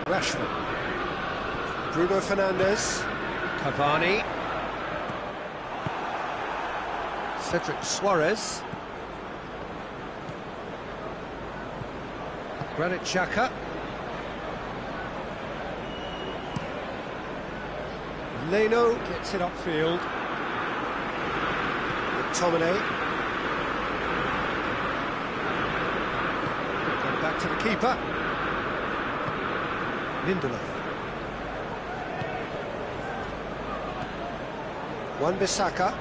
Rashford. Bruno Fernandez. Cavani. Cedric Suarez. Granit Xhaka. Leno gets it upfield. McTominay. Going back to the keeper. Lindelof. Wan-Bissaka.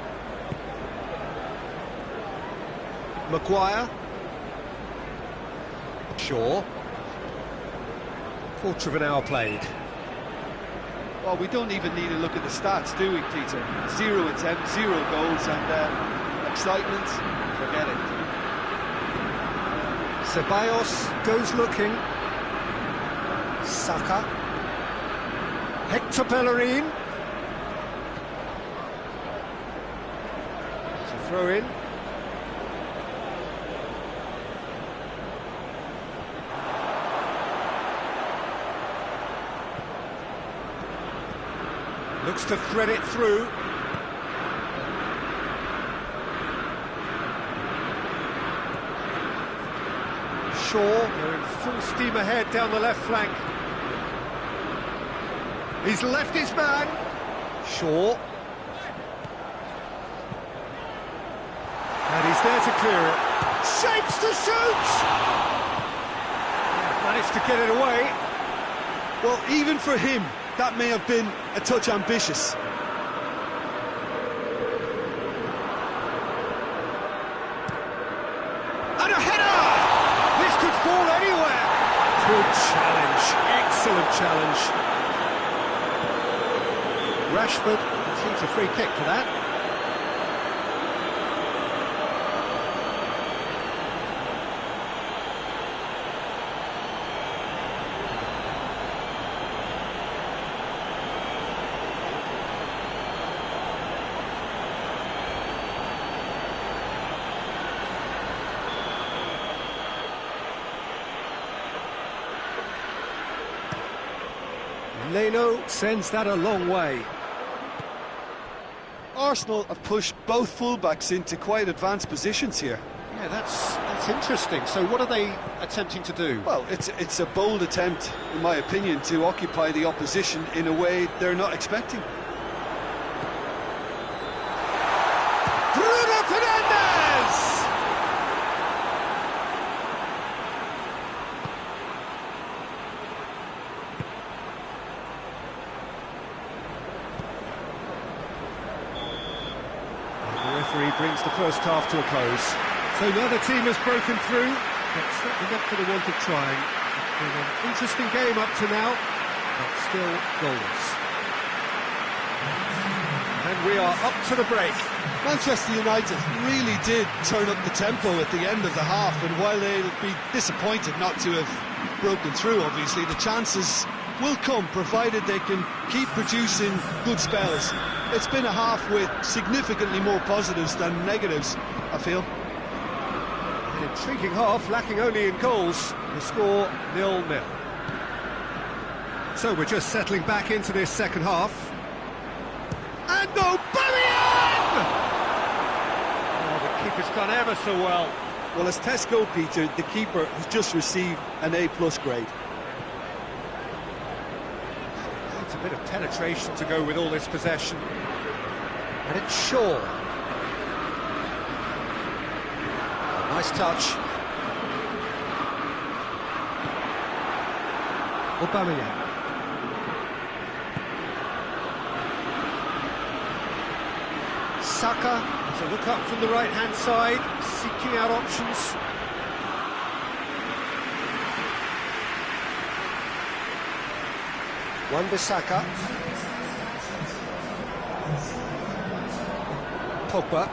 Maguire. Shaw. Quarter of an hour played. Well, we don't even need to look at the stats, do we, Peter? 0 attempts, 0 goals, and excitement, forget it. Ceballos goes looking. Saka. Hector Bellerin. It's a throw in. Looks to thread it through. Shaw going full steam ahead down the left flank. He's left his man. Shaw. And he's there to clear it. Shapes to shoot! Managed to get it away. Well, even for him, that may have been a touch ambitious. And a header! This could fall anywhere. Good challenge, excellent challenge. Rashford receives a free kick for that. Leno sends that a long way. Arsenal have pushed both fullbacks into quite advanced positions here. Yeah, that's interesting. So what are they attempting to do? Well, it's a bold attempt, in my opinion, to occupy the opposition in a way they're not expecting. Bruno Fernandez! Brings the first half to a close. So neither team has broken through, but certainly not for the want of trying. It's been an interesting game up to now, but still goalless. And we are up to the break. Manchester United really did turn up the tempo at the end of the half, and while they'll be disappointed not to have broken through, obviously, the chances will come, provided they can keep producing good spells. It's been a half with significantly more positives than negatives, I feel. An intriguing half, lacking only in goals. The score 0-0. So we're just settling back into this second half. And Aubameyang! Oh, the keeper's done ever so well. Well, as tests go, Peter, the keeper has just received an A+ grade. It's a bit of penetration to go with all this possession. And it's Shaw. Nice touch. Aubameyang. Saka has a look up from the right-hand side, seeking out options. Wan-Bissaka. Pogba.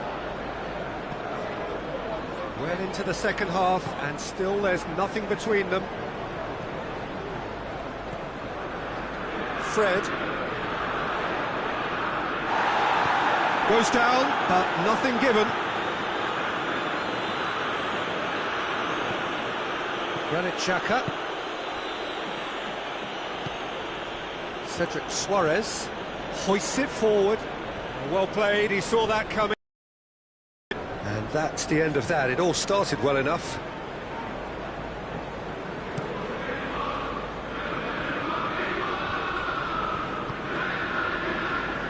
Well into the second half, and still there's nothing between them. Fred. Goes down, but nothing given. Granit Xhaka. Cedric Suarez hoists it forward. Well played, he saw that coming. And that's the end of that. It all started well enough.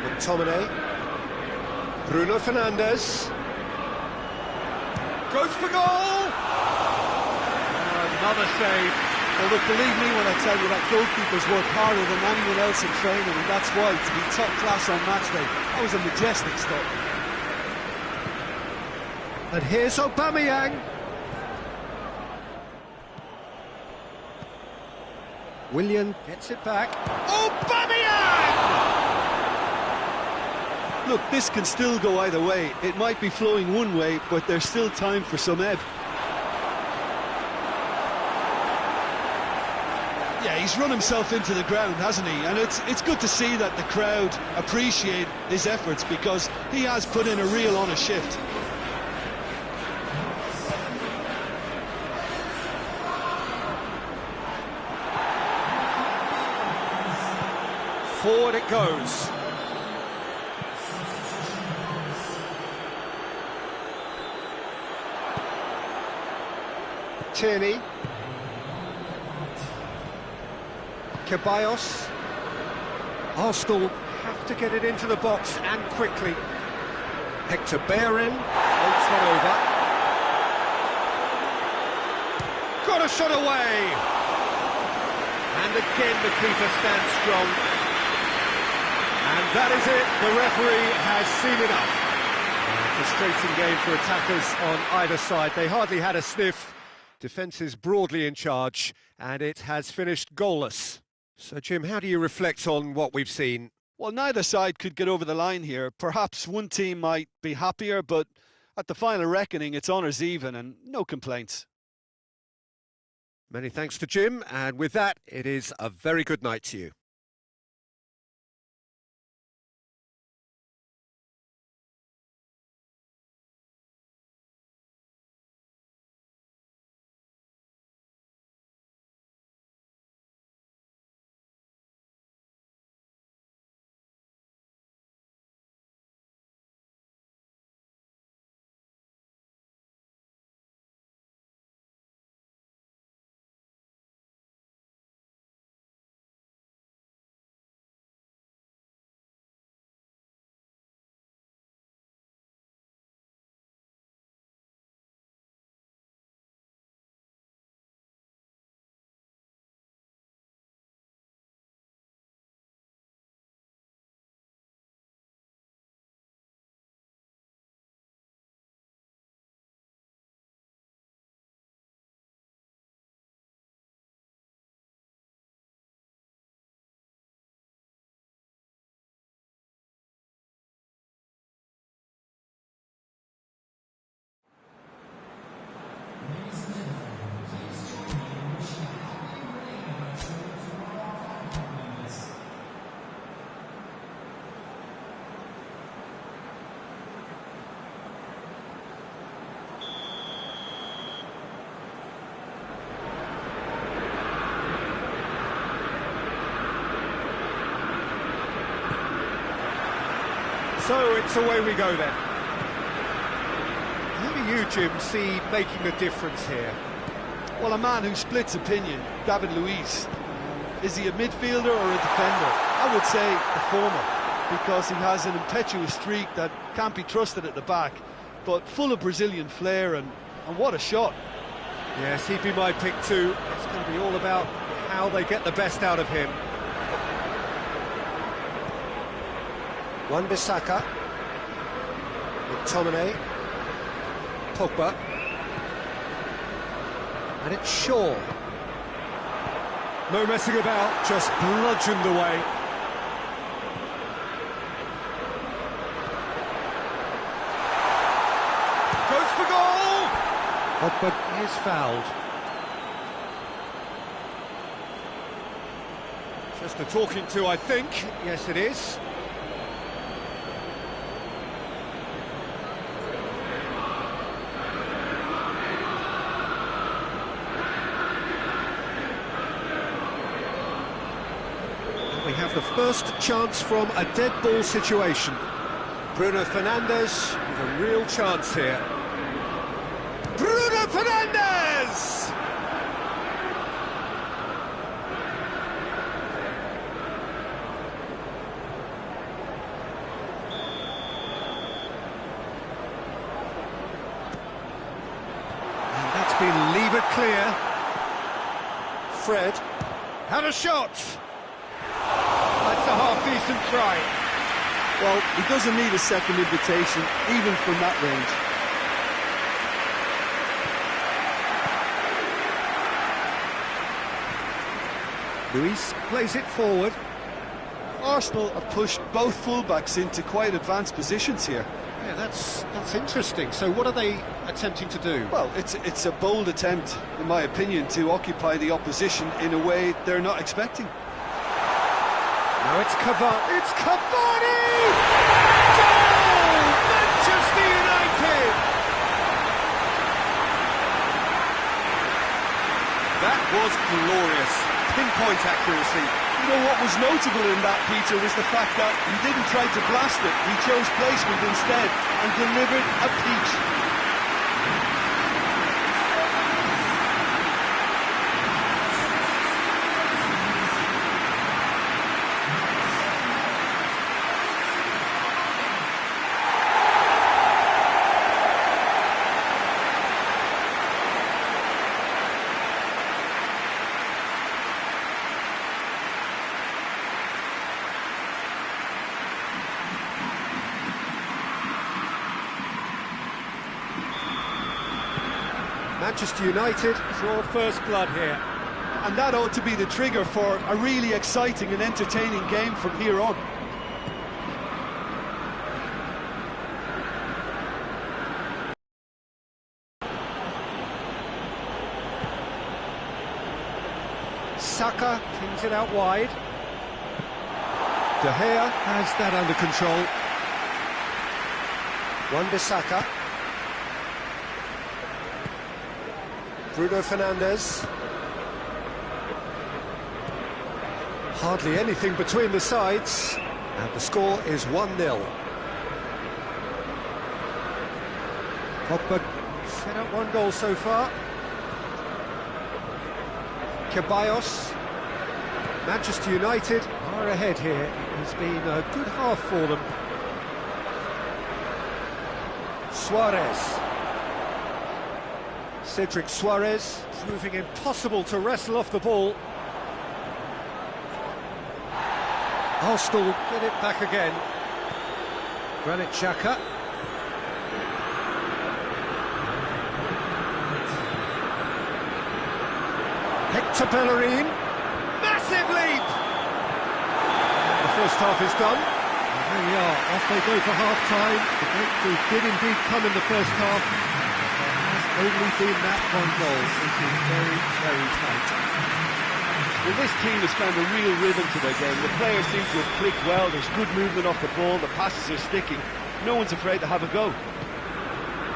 McTominay. Bruno Fernandez. Goes for goal! Another save. Well, look, believe me when I tell you that goalkeepers work harder than anyone else in training, and that's why, to be top class on match day, that was a majestic stop. And here's Aubameyang. Willian gets it back. Aubameyang! Look, this can still go either way. It might be flowing one way, but there's still time for some ebb. Yeah, he's run himself into the ground, hasn't he? And it's good to see that the crowd appreciate his efforts, because he has put in a real honest shift. Forward it goes. Tierney. Ceballos. Arsenal have to get it into the box and quickly. Hector Bellerin floats one over. Got a shot away! And again the keeper stands strong. And that is it, the referee has seen enough. A frustrating game for attackers on either side. They hardly had a sniff. Defence is broadly in charge, and it has finished goalless. So, Jim, how do you reflect on what we've seen? Well, neither side could get over the line here. Perhaps one team might be happier, but at the final reckoning, it's honours even and no complaints. Many thanks to Jim, and with that, it is a very good night to you. So it's away we go then. Who do you, Jim, see making a difference here? Well, a man who splits opinion, David Luiz. Is he a midfielder or a defender? I would say the former, because he has an impetuous streak that can't be trusted at the back, but full of Brazilian flair, and what a shot. Yes, he'd be my pick too. It's going to be all about how they get the best out of him. Wan-Bissaka, McTominay, Pogba, and it's Shaw. No messing about, just bludgeoned away. Goes for goal! Pogba is fouled. Just a talking to, I think. Yes, it is. We have the first chance from a dead ball situation. Bruno Fernandez with a real chance here. Bruno Fernandez! And that's been levered clear. Fred had a shot. That's a half-decent try. Well, he doesn't need a second invitation, even from that range. Luis plays it forward. Arsenal have pushed both fullbacks into quite advanced positions here. Yeah, that's interesting. So what are they attempting to do? Well, it's a bold attempt, in my opinion, to occupy the opposition in a way they're not expecting. Now it's Cavani. It's Cavani! Goal! Manchester United! That was glorious. Pinpoint accuracy. You know what was notable in that, Peter, was the fact that he didn't try to blast it. He chose placement instead and delivered a peach. Manchester United draw first blood here. And that ought to be the trigger for a really exciting and entertaining game from here on. Saka pings it out wide. De Gea has that under control. Wan-Bissaka. Bruno Fernandez. Hardly anything between the sides, and the score is 1-0. Pogba set up one goal so far. Ceballos. Manchester United are ahead here. It has been a good half for them. Suarez. Cedric Suarez, proving impossible to wrestle off the ball. Arsenal get it back again. Granit Xhaka. Hector Bellerin. Massive leap! The first half is done. And here we are, off they go for half-time. The breakthrough did indeed come in the first half. Only been that one goal, which is very, very tight. Well, this team has found a real rhythm to their game. The players seem to have clicked well. There's good movement off the ball. The passes are sticking. No one's afraid to have a go.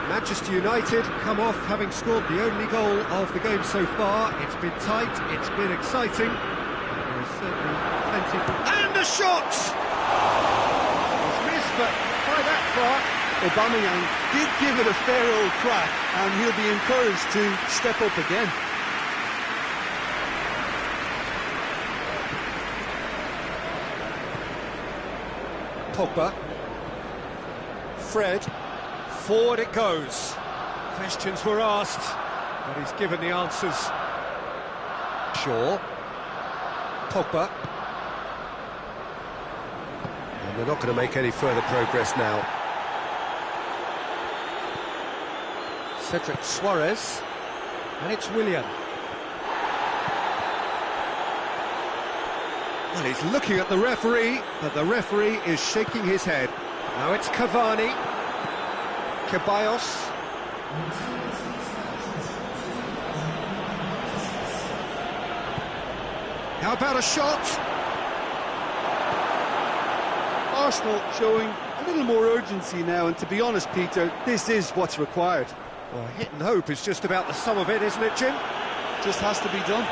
Manchester United come off having scored the only goal of the game so far. It's been tight. It's been exciting. There's certainly plenty for... And a shot! It's missed, but by that far... Aubameyang did give it a fair old crack, and he'll be encouraged to step up again. Pogba. Fred. Forward it goes. Questions were asked, but he's given the answers. Shaw. Pogba. And they're not going to make any further progress now. Cedric Suarez, and it's Willian. Well, he's looking at the referee, but the referee is shaking his head. Now it's Cavani. Ceballos. How about a shot? Arsenal showing a little more urgency now, and to be honest, Peter, this is what's required. Well, hit and hope is just about the sum of it, isn't it, Jim? Just has to be done.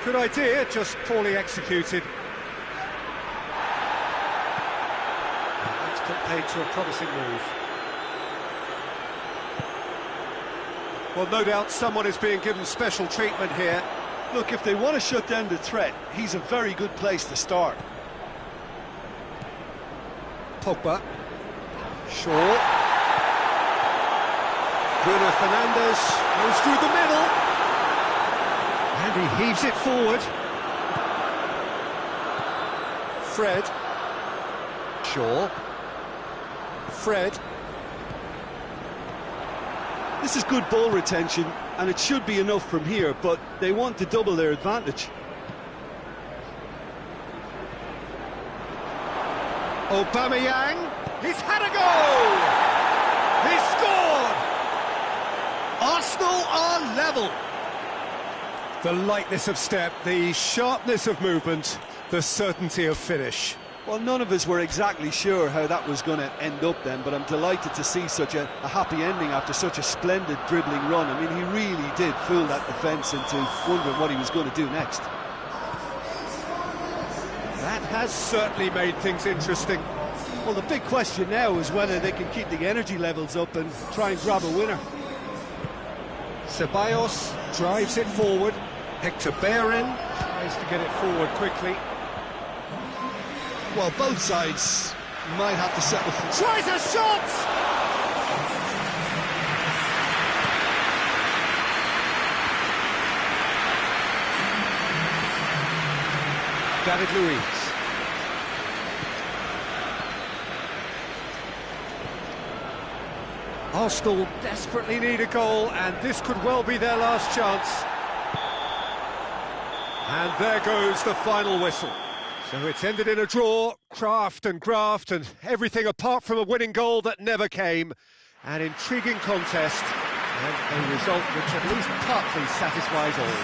Good idea, just poorly executed. That's put paid to a promising move. Well, no doubt someone is being given special treatment here. Look, if they want to shut down the threat, he's a very good place to start. Pogba. Shaw. Bruno Fernandez goes through the middle. And he heaves it forward. Fred. Shaw. Fred. This is good ball retention, and it should be enough from here, but they want to double their advantage. Aubameyang, he's had a goal! He's scored! Arsenal are level. The lightness of step, the sharpness of movement, the certainty of finish. Well, none of us were exactly sure how that was going to end up then, but I'm delighted to see such a happy ending after such a splendid dribbling run. I mean, he really did fool that defence into wondering what he was going to do next. That has certainly made things interesting. Well, the big question now is whether they can keep the energy levels up and try and grab a winner. Ceballos drives it forward. Hector Bellerin tries to get it forward quickly. Well, both sides might have to settle for... Tries a shot! David Luiz. Arsenal desperately need a goal, and this could well be their last chance. And there goes the final whistle. So it's ended in a draw, craft and graft and everything apart from a winning goal that never came. An intriguing contest and a result which at least partly satisfies all.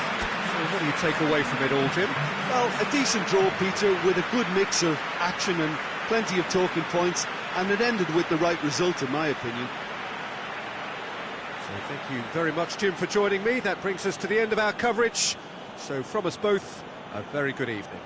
So what do you take away from it all, Jim? Well, a decent draw, Peter, with a good mix of action and plenty of talking points, and it ended with the right result, in my opinion. So thank you very much, Jim, for joining me. That brings us to the end of our coverage. So from us both, a very good evening.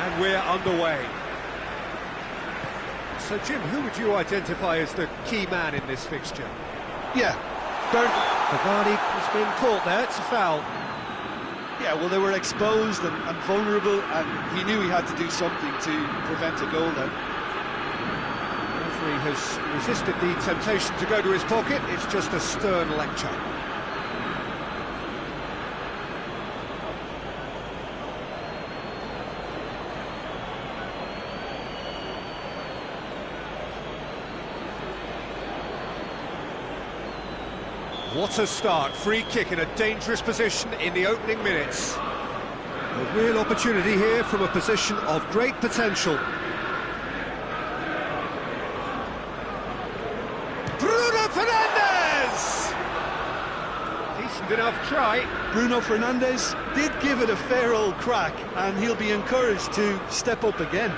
And we're underway. So, Jim, who would you identify as the key man in this fixture? Yeah, Cavani has been caught there, it's a foul. yeah, well, they were exposed and vulnerable, and he knew he had to do something to prevent a goal then. The referee has resisted the temptation to go to his pocket, it's just a stern lecture. What a start, free kick in a dangerous position in the opening minutes. A real opportunity here from a position of great potential. Bruno Fernandez! Decent enough try. Bruno Fernandez did give it a fair old crack, and he'll be encouraged to step up again.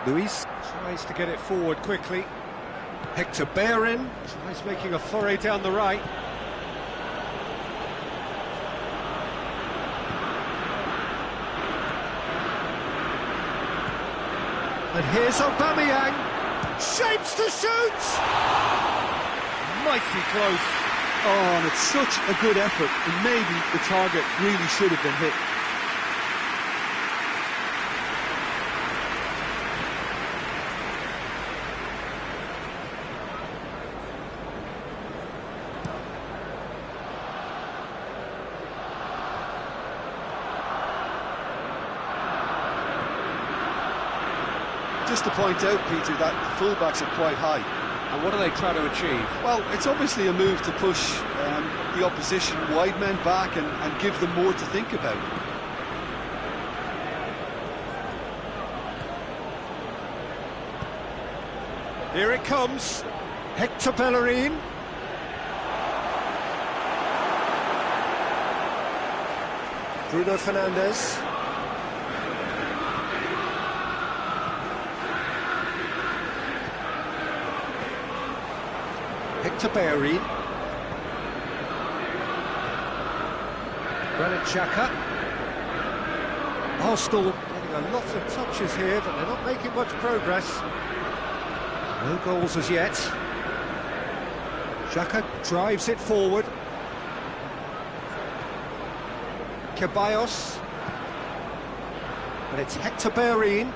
Luis tries to get it forward quickly. Hector Bellerin tries making a foray down the right. And here's Aubameyang. Shapes to shoot! Mighty close. Oh, and it's such a good effort, and maybe the target really should have been hit. Just to point out, Peter, that the fullbacks are quite high. And what are they trying to achieve? Well, it's obviously a move to push the opposition wide men back and give them more to think about. Here it comes. Hector Bellerin. Bruno Fernandez. Hector Bellerin. Granit Xhaka. Arsenal getting a lot of touches here, but they're not making much progress. No goals as yet. Xhaka drives it forward. Ceballos. But it's Hector Bellerin.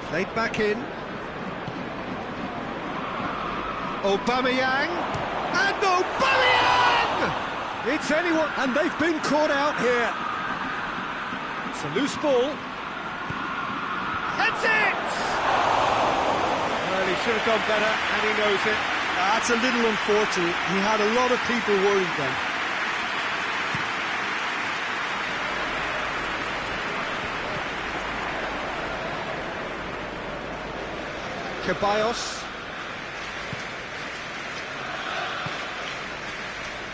Played back in. Aubameyang. And Aubameyang! It's anyone, and they've been caught out here. It's a loose ball. That's it! Well, he should have done better, and he knows it. That's a little unfortunate. He had a lot of people worried then. Ceballos.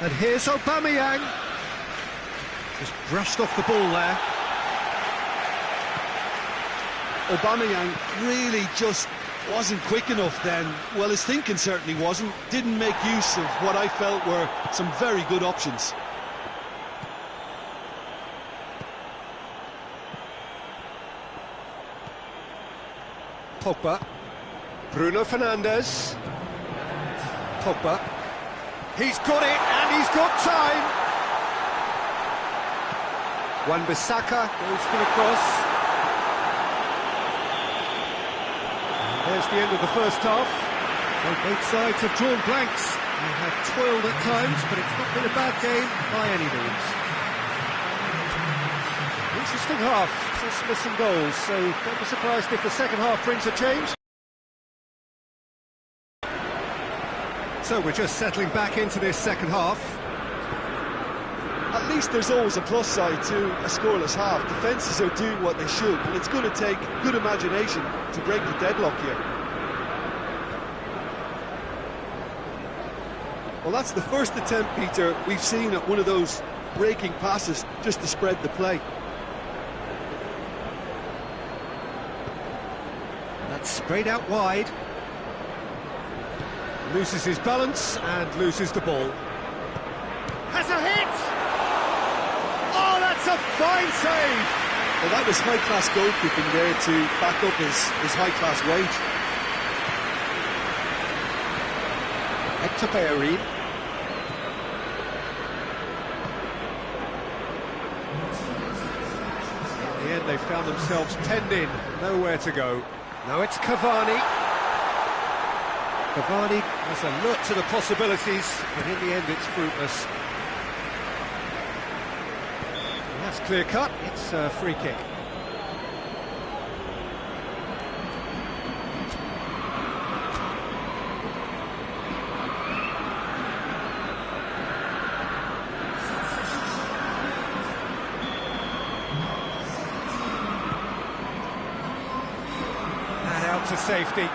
And here's Aubameyang. Just brushed off the ball there. Aubameyang really just wasn't quick enough then. Well, his thinking certainly wasn't. Didn't make use of what I felt were some very good options. Pogba. Bruno Fernandez. Pogba. He's got it, and he's got time. Wan-Bissaka goes for the cross. And there's the end of the first half. So both sides have drawn blanks. They have toiled at times, but it's not been a bad game by any means. Interesting half, just missing goals, so don't be surprised if the second half brings a change. So we're just settling back into this second half. At least there's always a plus side to a scoreless half. Defences are doing what they should, but it's going to take good imagination to break the deadlock here. Well, that's the first attempt, Peter, we've seen at one of those breaking passes just to spread the play. sprayed out wide. Loses his balance and loses the ball. Has a hit! Oh, that's a fine save! Well, that was high-class goalkeeping there to back up his high-class wage. Hector Bellerin. In the end, they found themselves penned in, nowhere to go. Now it's Cavani. Cavani has a look to the possibilities, but in the end it's fruitless. And that's clear cut, it's a free kick. And out to safety.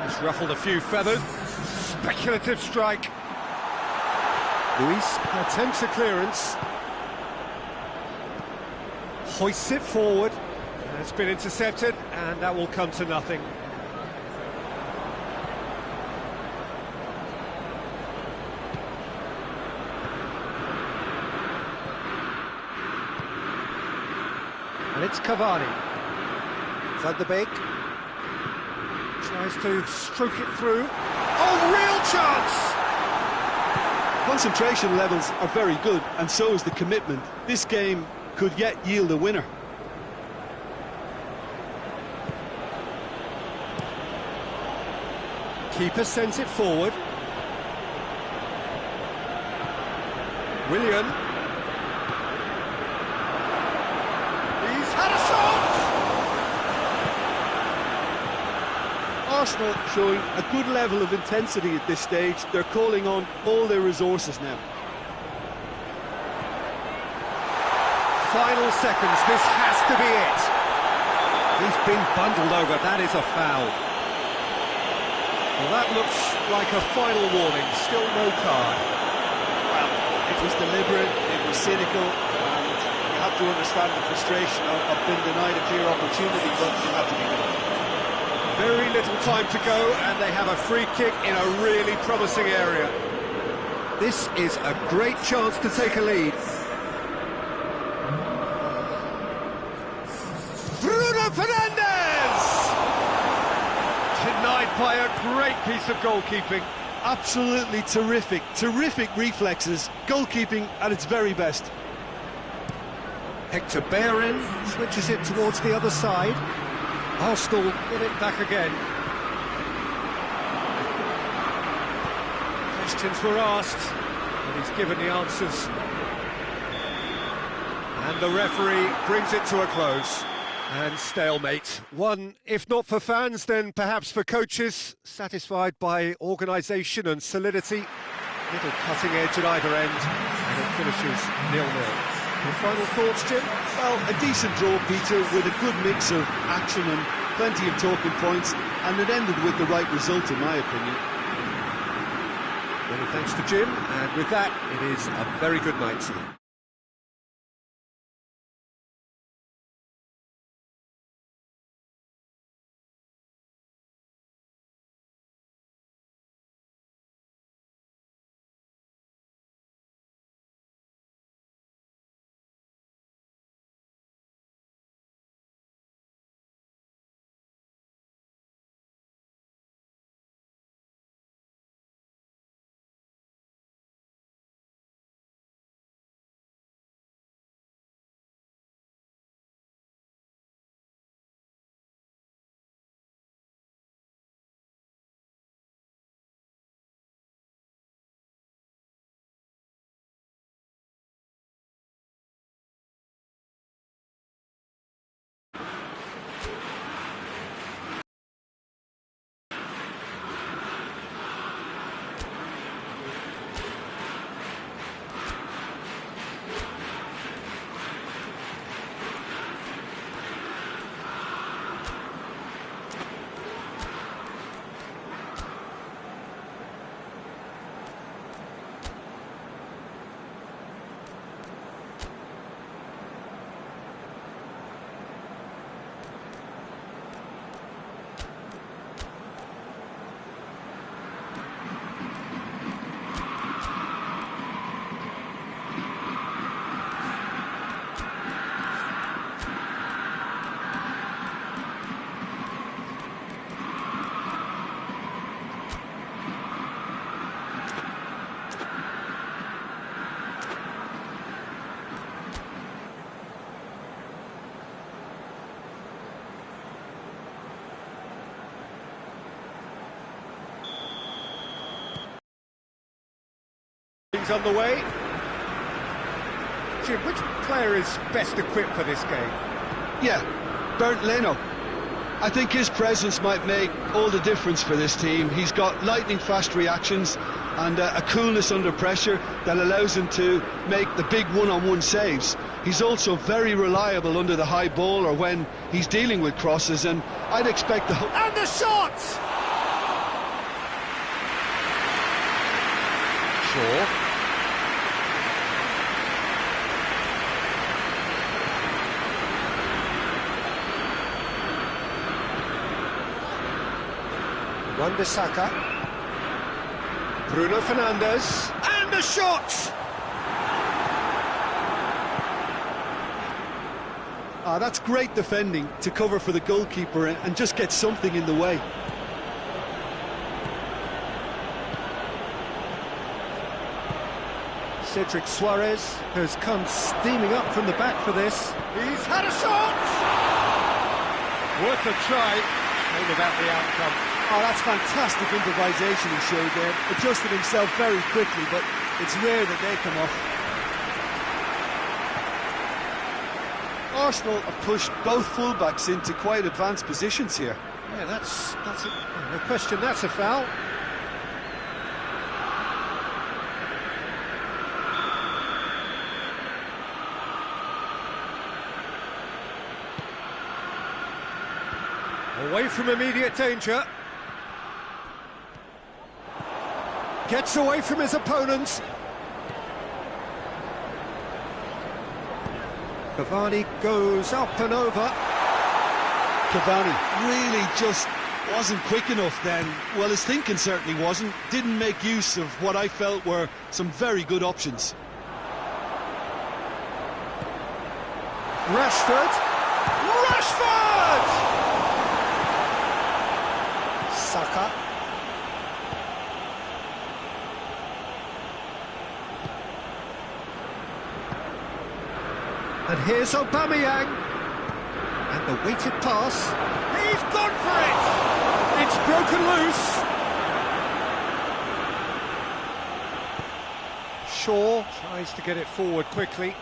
It's ruffled a few feathers. Speculative strike. Luis attempts a clearance. Hoists it forward. And it's been intercepted, and that will come to nothing. And it's Cavani. Van de Beek. Tries to stroke it through. Oh, real chance! Concentration levels are very good, and so is the commitment. This game could yet yield a winner. Keeper sends it forward. Willian. He's had a shot! Arsenal showing a good level of intensity at this stage. They're calling on all their resources now. Final seconds, this has to be it. He's been bundled over, that is a foul. Well, that looks like a final warning, still no card. Well, it was deliberate, it was cynical, and you have to understand the frustration of being denied a clear opportunity, but you have to be done. Very little time to go, and they have a free kick in a really promising area. This is a great chance to take a lead. Bruno Fernandez! Denied by a great piece of goalkeeping. Absolutely terrific, terrific reflexes, goalkeeping at its very best. Hector Bellerin switches it towards the other side. Arsenal get it back again. Questions were asked, and he's given the answers. And the referee brings it to a close. And stalemate. One, if not for fans, then perhaps for coaches, satisfied by organisation and solidity. Little cutting edge at either end, and it finishes 0-0. Your final thoughts, Jim? Well, a decent draw, Peter, with a good mix of action and plenty of talking points, and it ended with the right result, in my opinion. Many thanks to Jim, and with that, it is a very good night to you. things underway. Jim, which player is best equipped for this game? Yeah, Bernd Leno. I think his presence might make all the difference for this team. He's got lightning-fast reactions and a coolness under pressure that allows him to make the big one-on-one saves. He's also very reliable under the high ball or when he's dealing with crosses, and I'd expect the... And the shot! Shaw. Wan-Bissaka. Bruno Fernandez. And the shot! That's great defending to cover for the goalkeeper and just get something in the way. Cedric Suarez has come steaming up from the back for this. He's had a shot! Worth a try. Shame about the outcome. Oh, that's fantastic improvisation he showed there. Adjusted himself very quickly, but it's rare that they come off. Arsenal have pushed both fullbacks into quite advanced positions here. Yeah, that's no question, that's a foul. Away from immediate danger. Gets away from his opponents. Cavani goes up and over. Cavani really just wasn't quick enough then. Well, his thinking certainly wasn't. Didn't make use of what I felt were some very good options. Rashford! Saka. And here's Aubameyang. And the weighted pass. He's gone for it! It's broken loose. Shaw tries to get it forward quickly.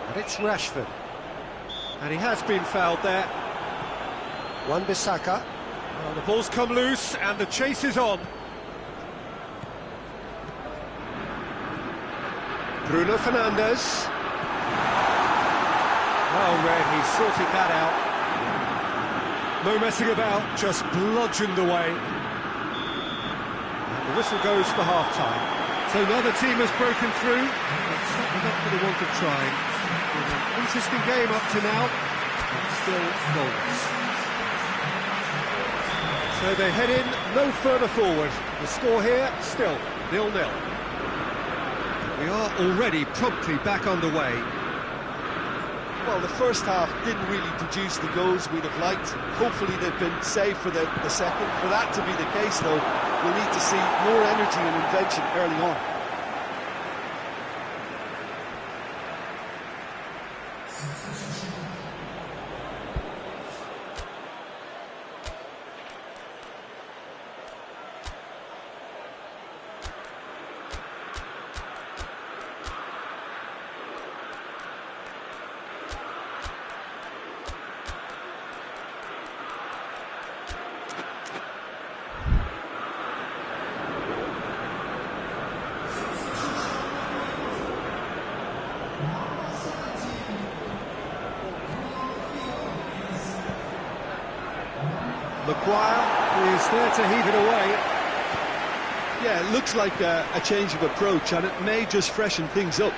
And it's Rashford. And he has been fouled there. Wan-Bissaka. Well, the ball's come loose and the chase is on. Bruno Fernandez. Well read, he sorted that out. No messing about, just bludgeoned away. And the whistle goes for half-time. So another team has broken through. It's certainly not for the want of trying. It's been an interesting game up to now, but still goals. So they head in no further forward. The score here, still 0-0. We are already promptly back underway. Well, the first half didn't really produce the goals we'd have liked. Hopefully they've been saved for the second. For that to be the case, though, we'll need to see more energy and invention early on. Maguire is there to heave it away. Yeah, it looks like a change of approach, and it may just freshen things up.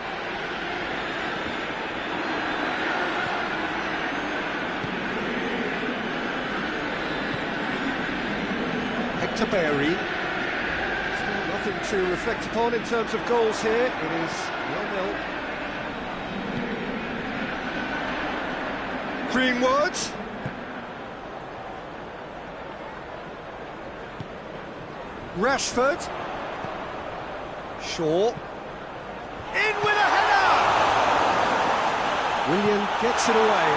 Hector Berry. Still nothing to reflect upon in terms of goals here. It is 0-0. Greenwood. Rashford. Shaw. In with a header! Willian gets it away.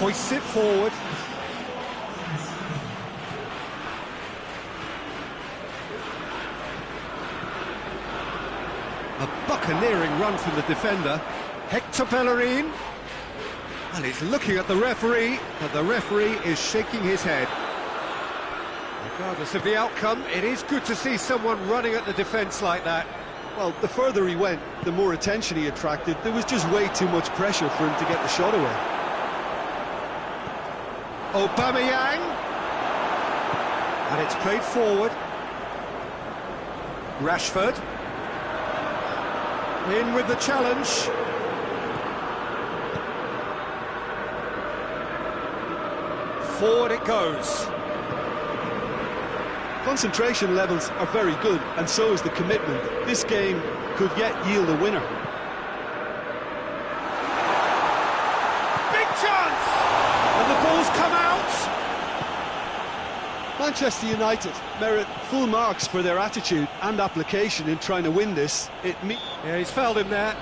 Hoists it forward. run from the defender. Hector Bellerin. And he's looking at the referee, but the referee is shaking his head. Regardless of the outcome, it is good to see someone running at the defence like that. Well, the further he went, the more attention he attracted. There was just way too much pressure for him to get the shot away. Aubameyang. And it's played forward. Rashford. In with the challenge. Forward it goes. Concentration levels are very good, and so is the commitment. This game could yet yield a winner. Big chance! And the ball's come out! Manchester United merit full marks for their attitude and application in trying to win this. Yeah, he's fouled him there.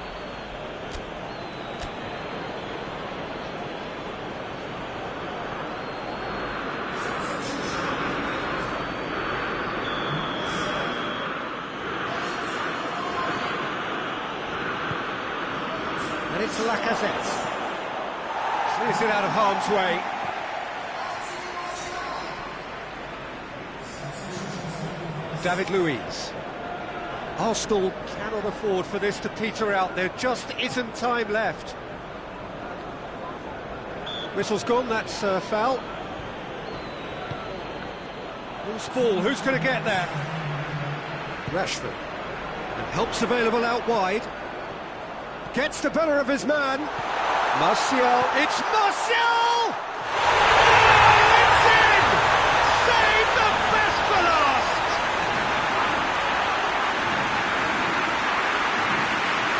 And it's Lacazette. Clears it out of harm's way. David Luiz. Arsenal cannot afford for this to peter out. There just isn't time left. Whistle's gone, that's a foul. Loose ball, who's going to get there? Rashford. And help's available out wide. Gets the better of his man. Martial, it's Martial! It's in! Save the best for last!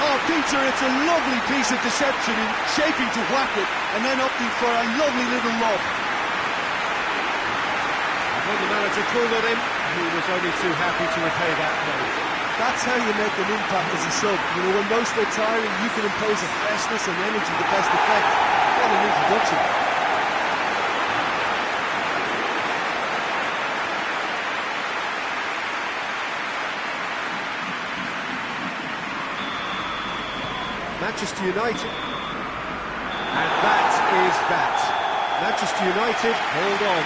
Oh, Peter, it's a lovely piece of deception in shaping to whack it and then opting for a lovely little lob. When the manager called on him, he was only too happy to repay that favour. That's how you make an impact as a sub. You know, when most are tiring, you can impose a freshness and energy to best effect. What an introduction. Manchester United. And that is that. Manchester United, hold on.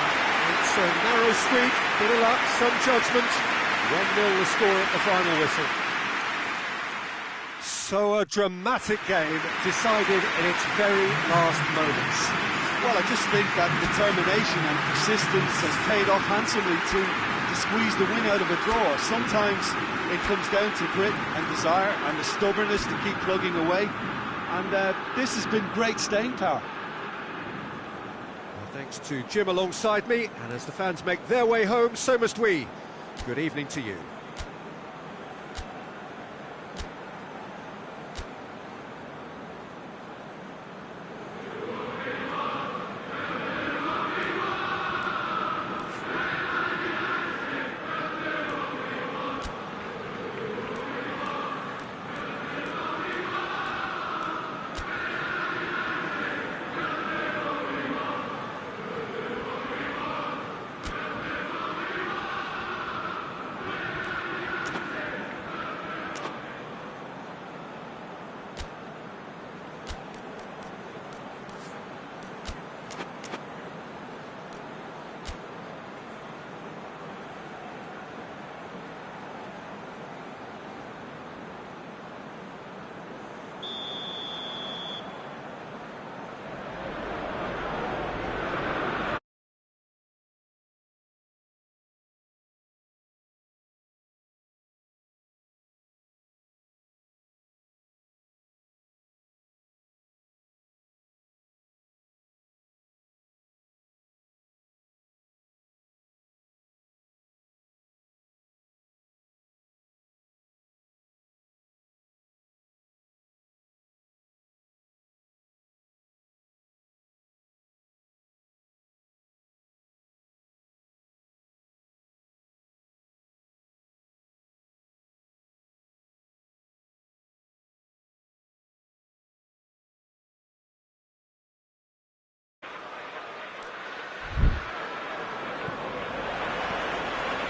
It's a narrow squeak, bit of luck, some judgment. 1-0 the score at the final whistle. So a dramatic game decided in its very last moments. Well, I just think that determination and persistence has paid off handsomely to squeeze the win out of a draw. Sometimes it comes down to grit and desire and the stubbornness to keep plugging away. And this has been great staying power. Well, thanks to Jim alongside me, and as the fans make their way home, so must we. Good evening to you.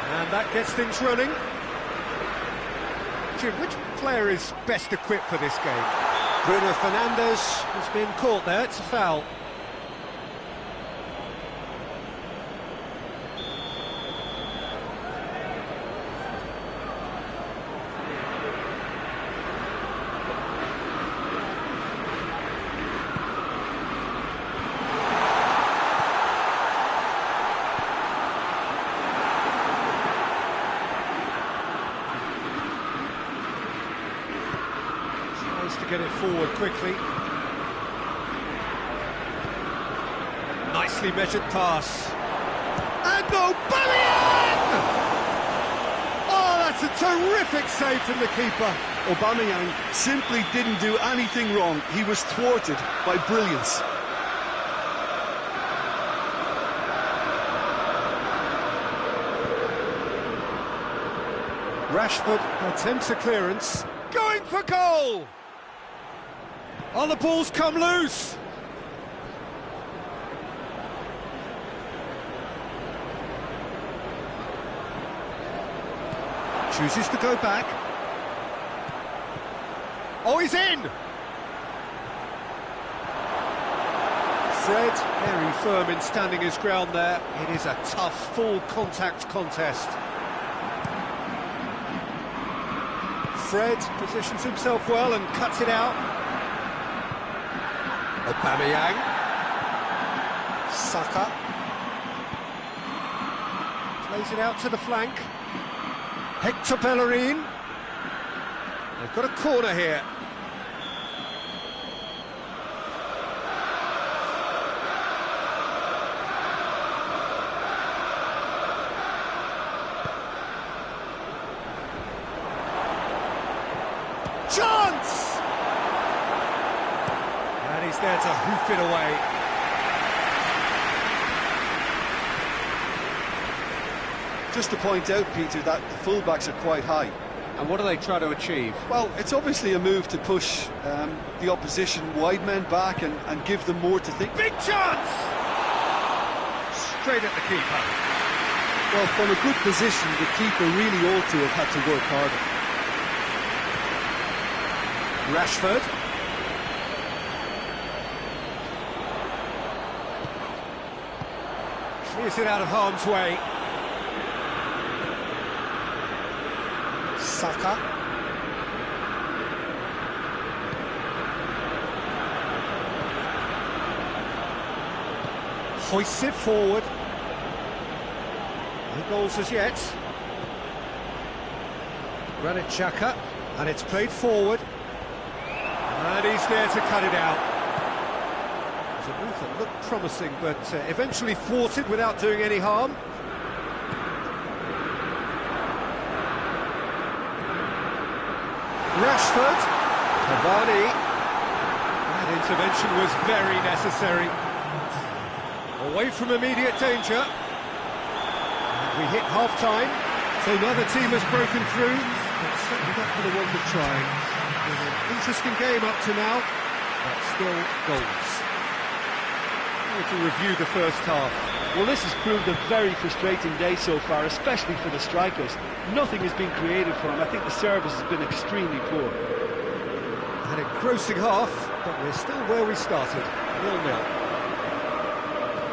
And that gets things running. Jim, which player is best equipped for this game? Bruno Fernandez has been caught there, it's a foul. To get it forward quickly. Nicely measured pass. And Aubameyang! Oh, that's a terrific save from the keeper. Aubameyang simply didn't do anything wrong. He was thwarted by brilliance. Rashford attempts a clearance. Going for goal! Oh, the ball's come loose! Chooses to go back. Oh, he's in! Fred, very firm in standing his ground there. It is a tough, full-contact contest. Fred positions himself well and cuts it out. Aubameyang. Saka. Plays it out to the flank. Hector Bellerin. They've got a corner here. Chance! And he's there to hoof it away. Just to point out, Peter, that the fullbacks are quite high. And what do they try to achieve? Well, it's obviously a move to push the opposition wide men back and give them more to think. Big chance! Straight at the keeper. Well, from a good position, the keeper really ought to have had to work harder. Rashford. Clears it out of harm's way. Saka. Hoists it forward. No goals as yet. Granit Xhaka, and it's played forward. And he's there to cut it out. It was a move that looked promising, but eventually thwarted without doing any harm. Rashford, Cavani. That intervention was very necessary. Away from immediate danger. And we hit half-time, so neither team has broken through. But certainly not for the want of trying. It's been an interesting game up to now, but still goals. To review the first half. Well, this has proved a very frustrating day so far, especially for the strikers. Nothing has been created for them. I think the service has been extremely poor. An engrossing half, but we're still where we started, 0-0.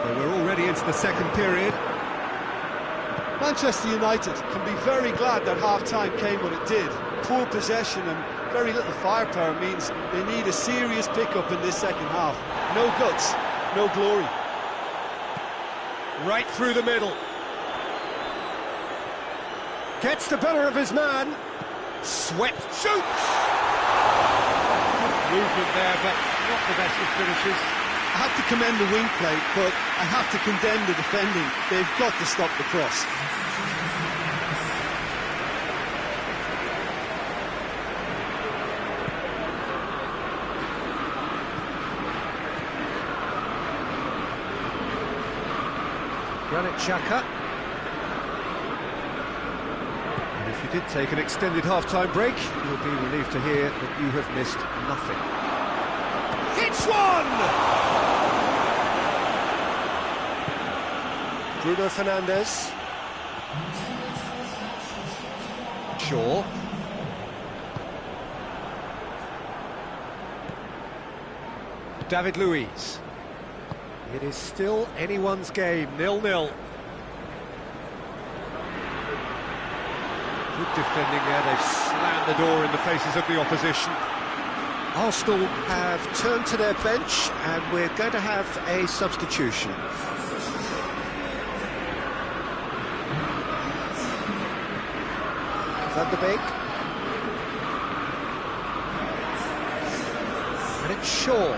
So we're already into the second period. Manchester United can be very glad that half-time came when it did. Poor possession and very little firepower means they need a serious pick-up in this second half. No guts, no glory. Right through the middle. Gets the better of his man. Swept, shoots! Movement there, but not the best of finishes. I have to commend the wing play, but I have to condemn the defending. They've got to stop the cross. Granit Xhaka. And if you did take an extended half-time break, you'll be relieved to hear that you have missed nothing. Hits one! Bruno Fernandez. Shaw. David Luiz. It is still anyone's game, 0-0. Good defending there, they've slammed the door in the faces of the opposition. Arsenal have turned to their bench and we're going to have a substitution. Van der Beek. And it's Shaw.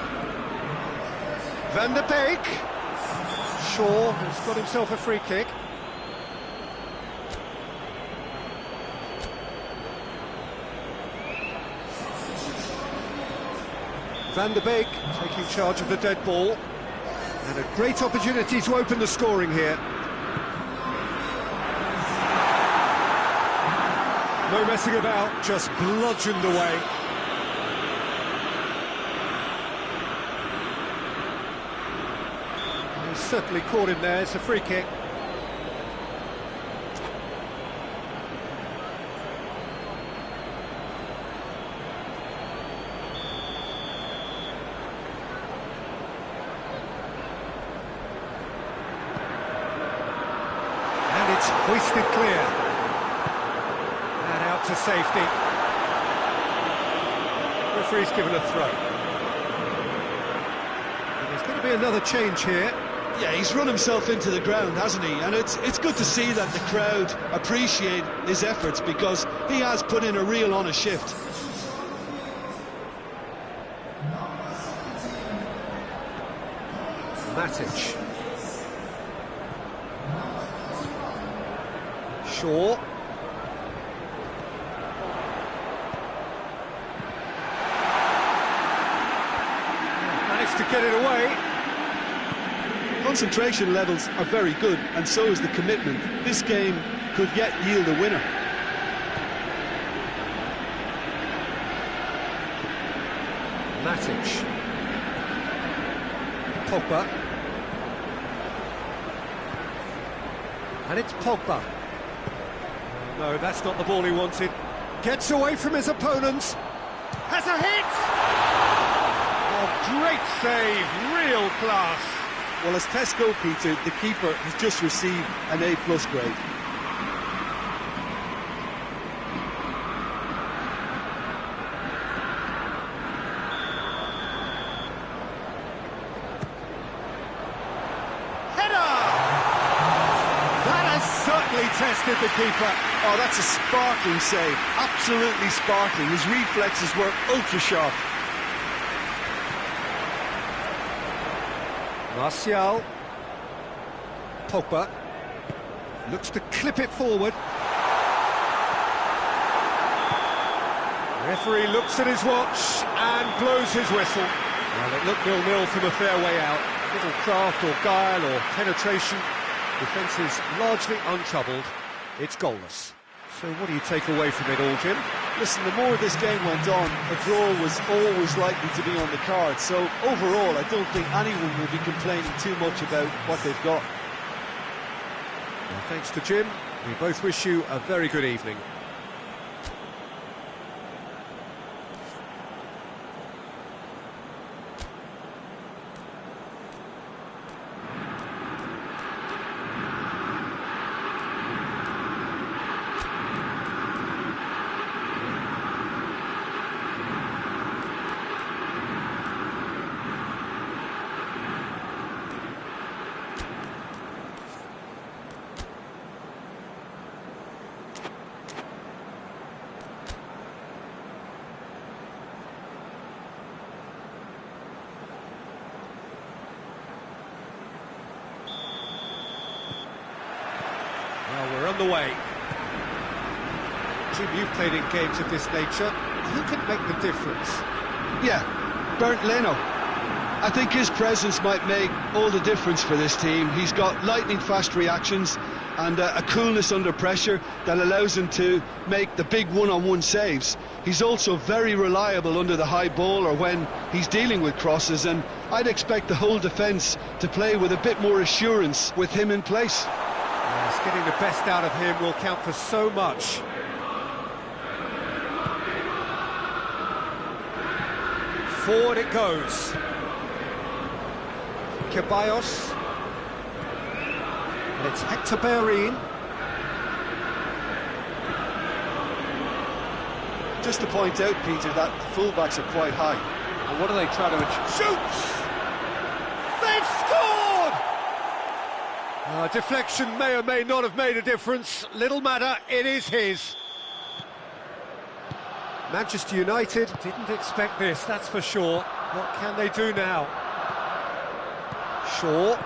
Van der Beek. Shaw has got himself a free kick. Van der Beek taking charge of the dead ball. And a great opportunity to open the scoring here. No messing about, just bludgeoned away. He's certainly caught him there, it's a free kick. And it's hoisted clear. To safety. Referee's given a throw. And there's going to be another change here. Yeah, he's run himself into the ground, hasn't he? And it's good to see that the crowd appreciate his efforts because he has put in a real honest shift. Matic. Shaw. To get it away. Concentration levels are very good, and so is the commitment. This game could yet yield a winner. Matic. Pogba. And it's Pogba. No, that's not the ball he wanted. Gets away from his opponents. Has a hit! Great save, real class. Well, as tests go, Peter, the keeper has just received an A+ grade. Header! That has certainly tested the keeper. Oh, that's a sparkling save, absolutely sparkling. His reflexes were ultra-sharp. Martial. Pogba looks to clip it forward. Referee looks at his watch and blows his whistle. Well, it looked 0-0 from a fair way out. Little craft or guile or penetration. Defence is largely untroubled. It's goalless. So what do you take away from it all, Jim? Listen, the more this game went on, a draw was always likely to be on the card. So overall, I don't think anyone will be complaining too much about what they've got. Well, thanks to Jim. We both wish you a very good evening. Well, we're on the way. Jim, you've played in games of this nature. Who can make the difference? Yeah, Bernd Leno. I think his presence might make all the difference for this team. He's got lightning-fast reactions and a coolness under pressure that allows him to make the big one-on-one saves. He's also very reliable under the high ball or when he's dealing with crosses, and I'd expect the whole defence to play with a bit more assurance with him in place. Yes, getting the best out of him will count for so much. Forward it goes. Ceballos. And it's Hector Bellerin. Just to point out, Peter, that the fullbacks are quite high. And what are they trying to achieve? Shoots! They've scored! Deflection may or may not have made a difference. Little matter, it is his. Manchester United didn't expect this, that's for sure. What can they do now? Shaw.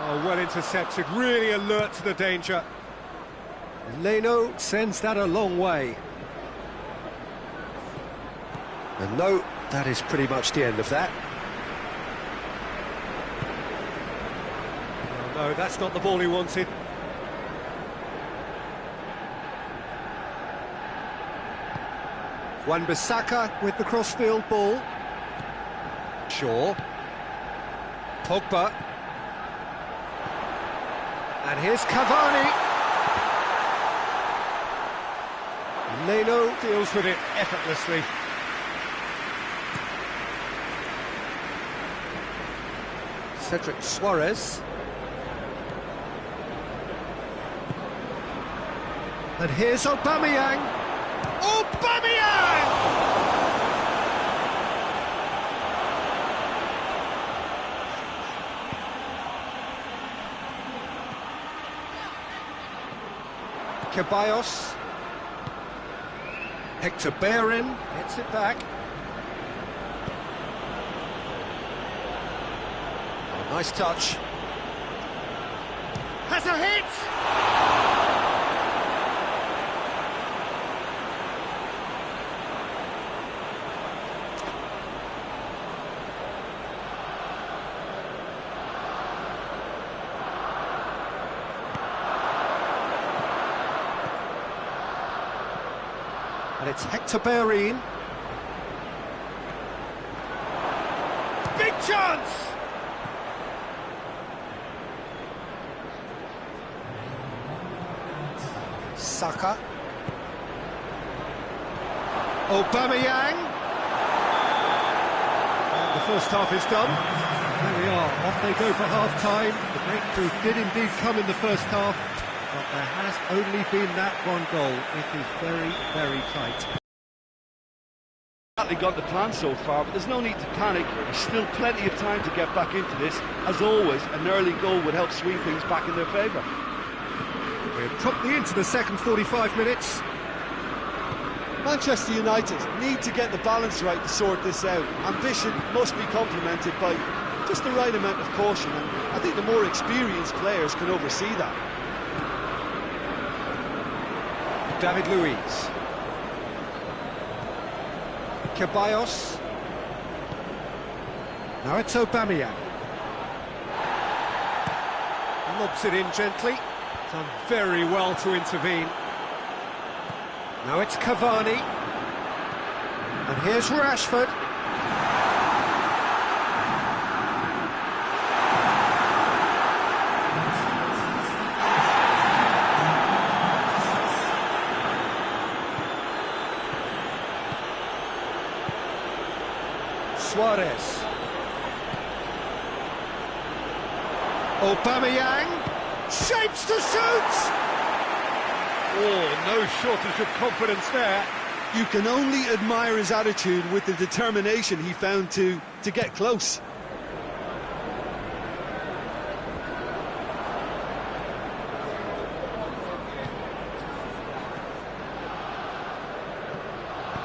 Oh, well intercepted, really alert to the danger. Leno sends that a long way. And no, that is pretty much the end of that. Oh, no, that's not the ball he wanted. Wan-Bissaka with the crossfield ball. Shaw. Pogba. And here's Cavani. Leno deals with it effortlessly. Cedric Suarez. And here's Aubameyang. Aubameyang! Ceballos. Hector Bellerin hits it back. Oh, nice touch. Has a hit! And it's Hector Bellerin. Big chance! Saka. Aubameyang. And the first half is done. There we are, off they go for half-time. The breakthrough did indeed come in the first half, but there has only been that one goal. It is very, very tight. They got the plan so far, but there's no need to panic. There's still plenty of time to get back into this. As always, an early goal would help swing things back in their favour. We're promptly into the second 45 minutes. Manchester United need to get the balance right to sort this out. Ambition must be complemented by just the right amount of caution, and I think the more experienced players can oversee that. David Luiz. Ceballos. Now it's Aubameyang. Lobs it in gently. Done very well to intervene. Now it's Cavani. And here's Rashford. Suarez. Aubameyang shapes to shoot. Oh, no shortage of confidence there. You can only admire his attitude with the determination he found to get close.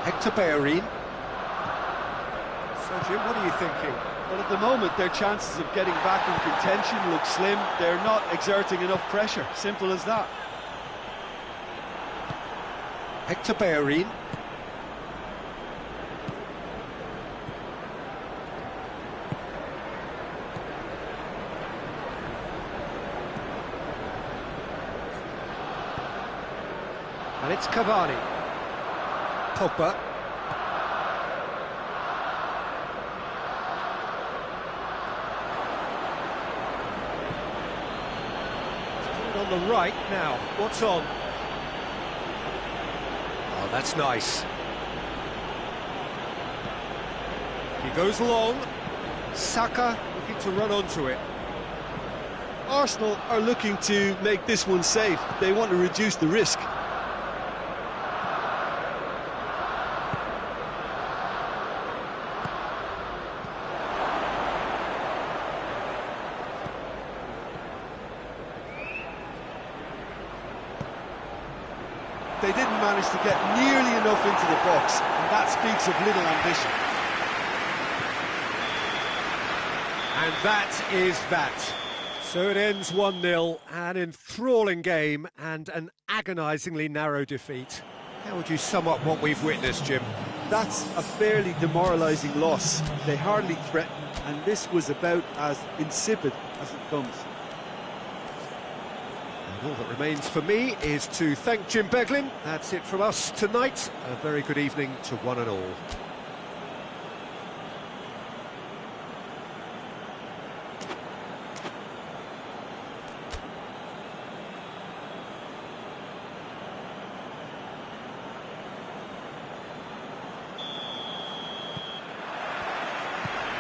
Hector Bellerin. So, Jim, what are you thinking? Well, at the moment, their chances of getting back in contention look slim. They're not exerting enough pressure. Simple as that. Hector Bellerin. And it's Cavani. Pogba. On the right now, what's on? Oh, that's nice. He goes long. Saka looking to run onto it. Arsenal are looking to make this one safe. They want to reduce the risk. They didn't manage to get nearly enough into the box, and that speaks of little ambition. And that is that. So it ends 1-0, an enthralling game and an agonisingly narrow defeat. How would you sum up what we've witnessed, Jim? That's a fairly demoralising loss. They hardly threatened, and this was about as insipid as it comes. And all that remains for me is to thank Jim Beglin. That's it from us tonight. A very good evening to one and all.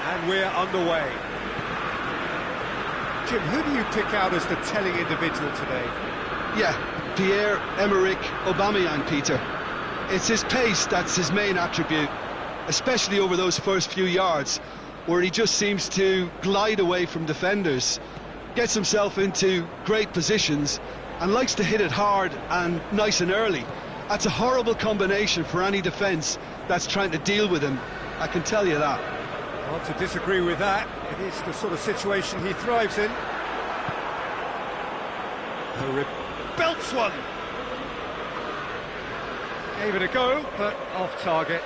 And we're underway. Jim, who do you pick out as the telling individual today? Yeah, Pierre-Emerick Aubameyang, Peter. It's his pace that's his main attribute, especially over those first few yards, where he just seems to glide away from defenders, gets himself into great positions, and likes to hit it hard and nice and early. That's a horrible combination for any defence that's trying to deal with him, I can tell you that. Hard to disagree with that. It is the sort of situation he thrives in. Belts one! Gave it a go, but off target.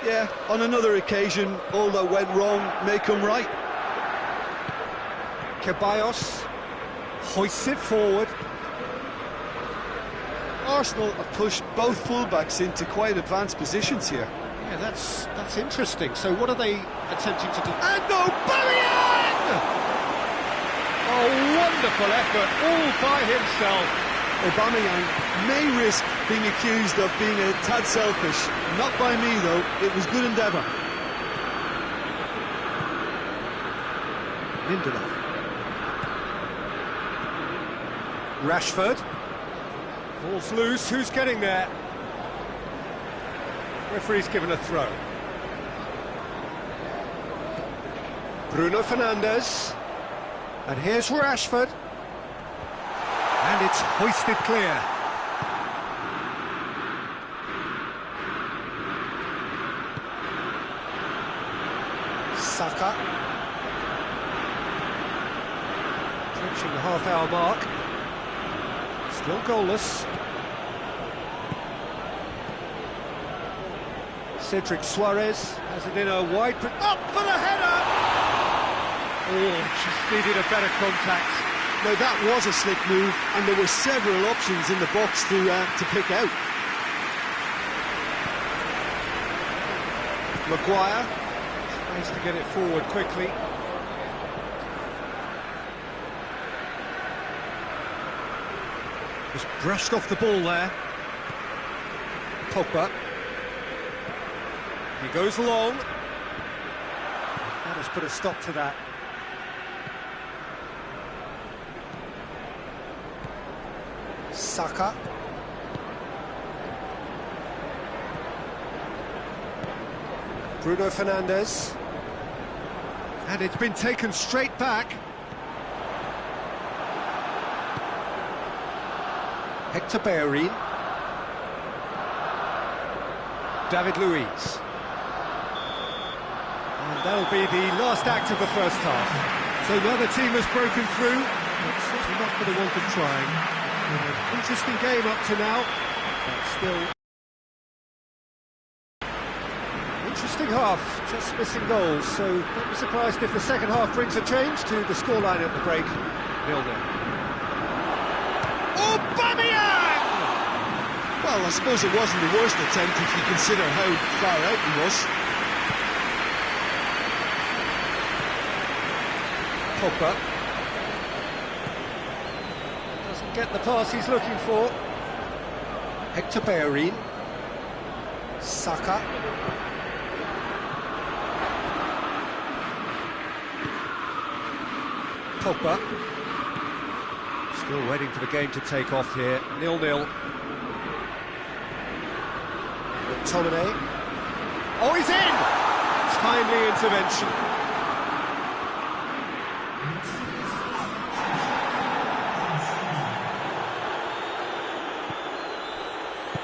Yeah, on another occasion, all that went wrong may come right. Ceballos hoists it forward. Arsenal have pushed both fullbacks into quite advanced positions here. Yeah, that's interesting. So what are they attempting to do? And Aubameyang! Oh, wonderful effort, all by himself. Aubameyang may risk being accused of being a tad selfish. Not by me, though. It was good endeavour. Lindelof. Rashford. Ball's loose, who's getting there? Referee's given a throw. Bruno Fernandez. And here's Rashford. And it's hoisted clear. Saka. Approaching the half-hour mark. Still goalless. Cedric Suarez has it in a wide... Up for the header! Oh, just needed a better contact. Now that was a slick move, and there were several options in the box to pick out. Maguire tries to get it forward quickly. Just brushed off the ball there. Pogba. He goes long. That has put a stop to that. Saka. Bruno Fernandez. And it's been taken straight back. Hector Bellerin. David Luiz. And that'll be the last act of the first half. So the other team has broken through, but certainly not for the want of trying. It's been an interesting game up to now, but still... Interesting half, just missing goals, so don't be surprised if the second half brings a change to the scoreline at the break, 0-0. Aubameyang! Well, I suppose it wasn't the worst attempt if you consider how far out he was. Pogba doesn't get the pass he's looking for. Hector Bellerin. Saka. Pogba. Still waiting for the game to take off here. 0-0. McTominay. Oh, he's in! Timely intervention.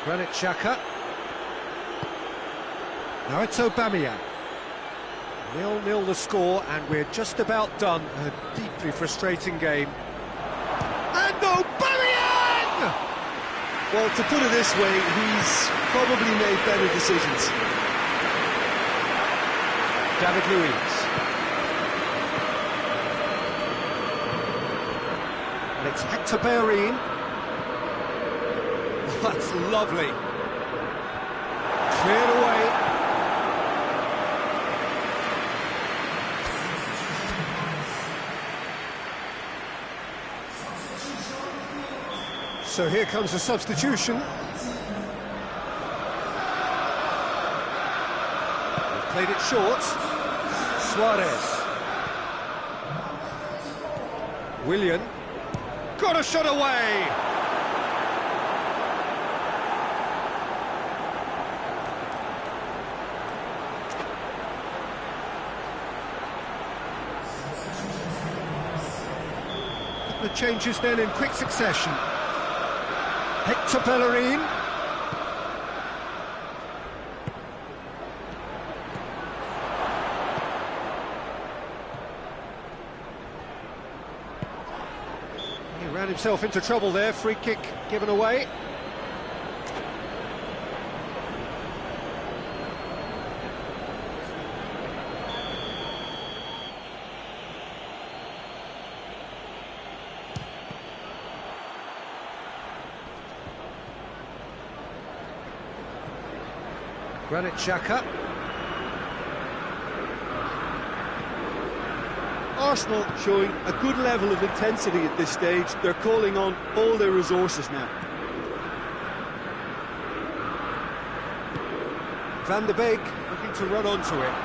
Granit Xhaka. Now it's Aubameyang. 0-0 the score, and we're just about done. A deeply frustrating game. And Aubameyang! Well, to put it this way, he's probably made better decisions. David Luiz. And it's Hector Bellerin. That's lovely. Cleared away. So here comes the substitution. They've played it short. Suarez. Willian. Got a shot away! The changes then in quick succession. Hector Bellerin. He ran himself into trouble there, free kick given away. Granit Xhaka. Arsenal showing a good level of intensity at this stage. They're calling on all their resources now. Van de Beek looking to run onto it.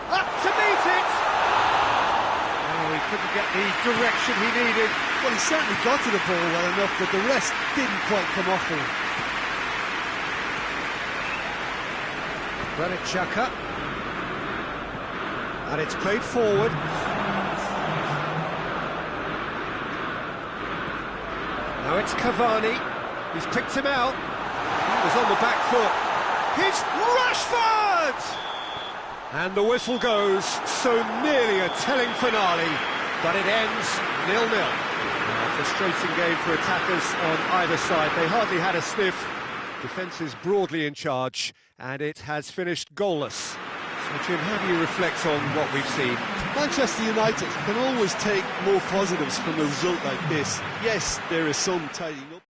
Up to meet it! Oh, he couldn't get the direction he needed. Well, he certainly got to the ball well enough, but the rest didn't quite come off for him. Granit Xhaka. And it's played forward. Now it's Cavani. He's picked him out. He was on the back foot. It's Rashford! And the whistle goes. So nearly a telling finale, but it ends 0-0. A frustrating game for attackers on either side. They hardly had a sniff. Defence is broadly in charge, and it has finished goalless. So, Jim, how do you reflect on what we've seen? Manchester United can always take more positives from a result like this. Yes, there is some tidying up.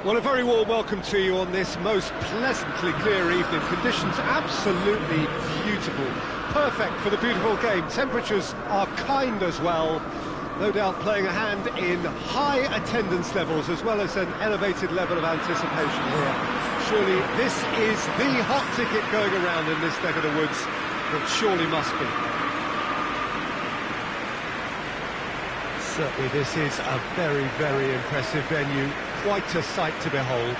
Well, a very warm welcome to you on this most pleasantly clear evening. Conditions absolutely beautiful. Perfect for the beautiful game. Temperatures are kind as well. No doubt playing a hand in high attendance levels as well as an elevated level of anticipation here. Surely this is the hot ticket going around in this neck of the woods. It surely must be. Certainly this is a very, very impressive venue. Quite a sight to behold.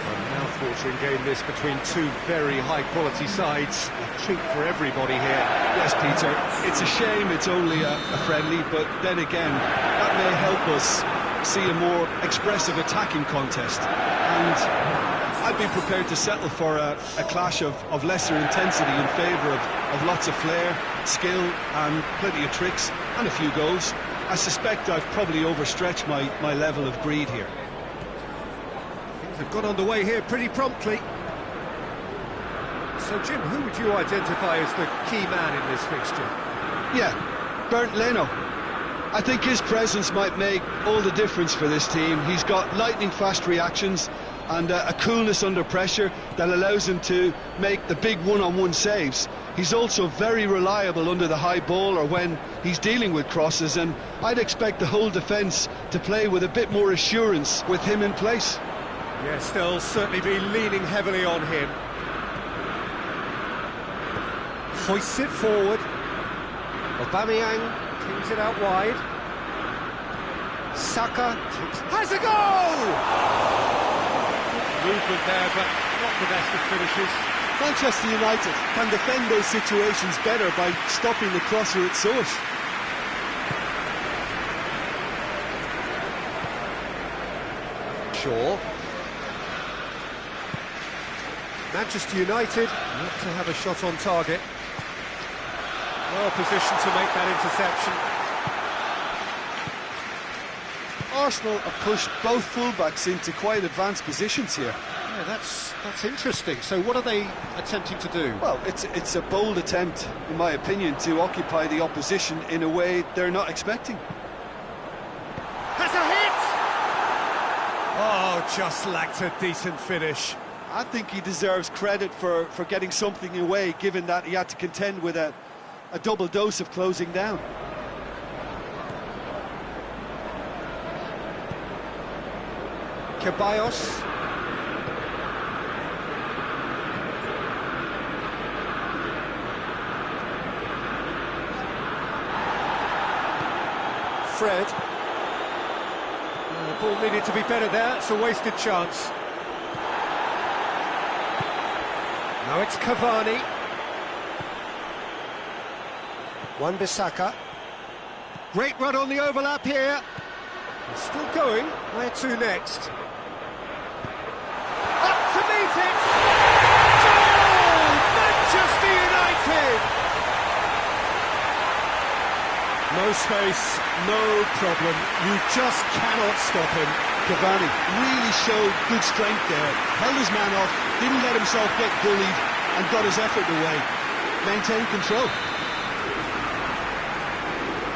And now for eye-watering game this between two very high-quality sides. A treat for everybody here. Yes, Peter, it's a shame it's only a friendly, but then again, that may help us see a more expressive attacking contest. And I'd be prepared to settle for a clash of lesser intensity in favour of lots of flair, skill and plenty of tricks and a few goals. I suspect I've probably overstretched my level of greed here. Things have got underway here pretty promptly. So, Jim, who would you identify as the key man in this fixture? Yeah, Bernd Leno. I think his presence might make all the difference for this team. He's got lightning-fast reactions and a coolness under pressure that allows him to make the big one-on-one saves. He's also very reliable under the high ball or when he's dealing with crosses, and I'd expect the whole defence to play with a bit more assurance with him in place. Yes, they'll certainly be leaning heavily on him. Hoists it forward. Aubameyang kings it out wide. Saka has a goal! Movement there, but not the best of finishes. Manchester United can defend those situations better by stopping the crosser at source. Shaw. Manchester United not to have a shot on target. Well positioned to make that interception. Arsenal have pushed both fullbacks into quite advanced positions here. Yeah, that's interesting. So what are they attempting to do? Well, it's a bold attempt, in my opinion, to occupy the opposition in a way they're not expecting. Has a hit! Oh, just lacked a decent finish. I think he deserves credit for getting something away, given that he had to contend with a double dose of closing down. Ceballos. Fred. The ball needed to be better there, it's a wasted chance. Now it's Cavani. Wan-Bissaka. Great run on the overlap here. It's still going. Where to next? Up to meet it! Goal! Manchester United! No space, no problem. You just cannot stop him. Cavani really showed good strength there. Held his man off, didn't let himself get bullied, and got his effort away. Maintained control.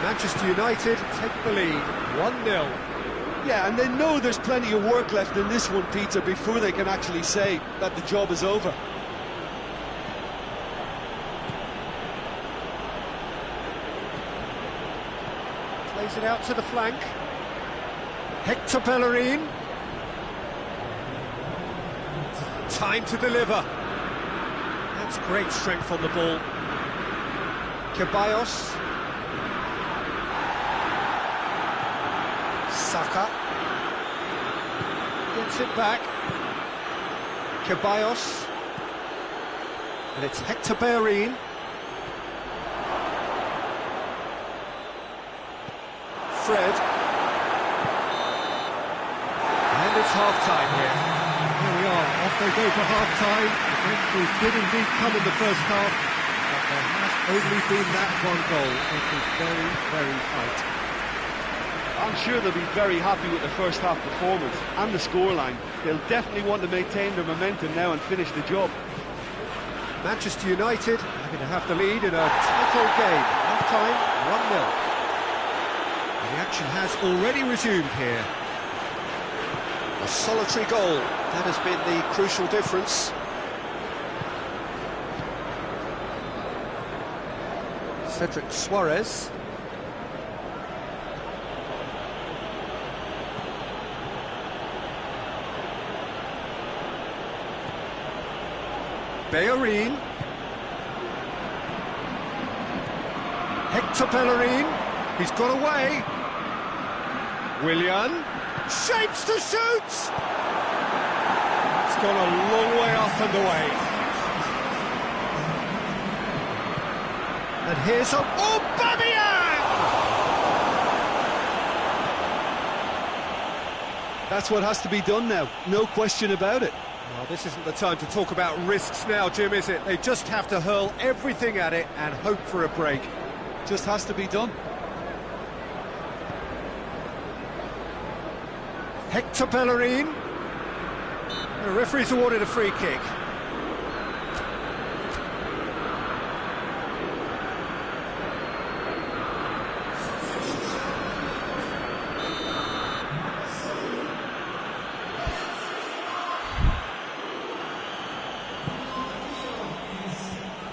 Manchester United take the lead, 1-0. Yeah, and they know there's plenty of work left in this one, Peter, before they can actually say that the job is over. Plays it out to the flank. Hector Bellerin. Time to deliver. That's great strength on the ball. Ceballos. Saka gets it back. Ceballos, and it's Hector Bellerin. Fred, and it's half-time here. Here we are, off they go for half-time. The victory did indeed come in the first half, but there has only been that one goal. It was very, very tight. I'm sure they'll be very happy with the first half performance and the scoreline. They'll definitely want to maintain their momentum now and finish the job. Manchester United having to have the lead in a tight old game. Half-time, 1-0. The action has already resumed here. A solitary goal, that has been the crucial difference. Cedric Suarez. Bellerin. Hector Bellerin. He's got away. Willian. Shapes to shoot! It's gone a long way up and away. And here's Aubameyang! That's what has to be done now, no question about it. Well, this isn't the time to talk about risks now, Jim, is it? They just have to hurl everything at it and hope for a break. Just has to be done. Hector Bellerin. The referee's awarded a free kick.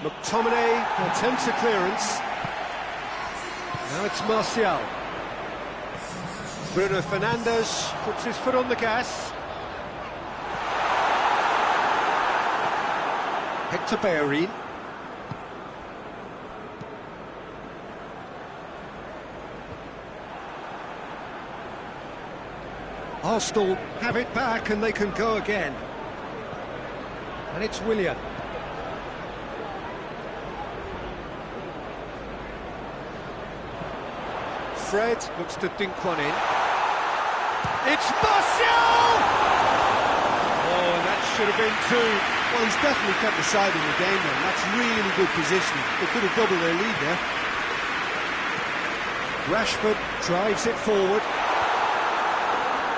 McTominay attempts a clearance. Now it's Martial. Bruno Fernandez puts his foot on the gas. Hector Bellerin. Arsenal have it back and they can go again. And it's Willian. Fred looks to dink one in. It's Martial! Oh, and that should have been two. Well, he's definitely kept the side in the game then. That's really good positioning. They could have doubled their lead there. Rashford drives it forward.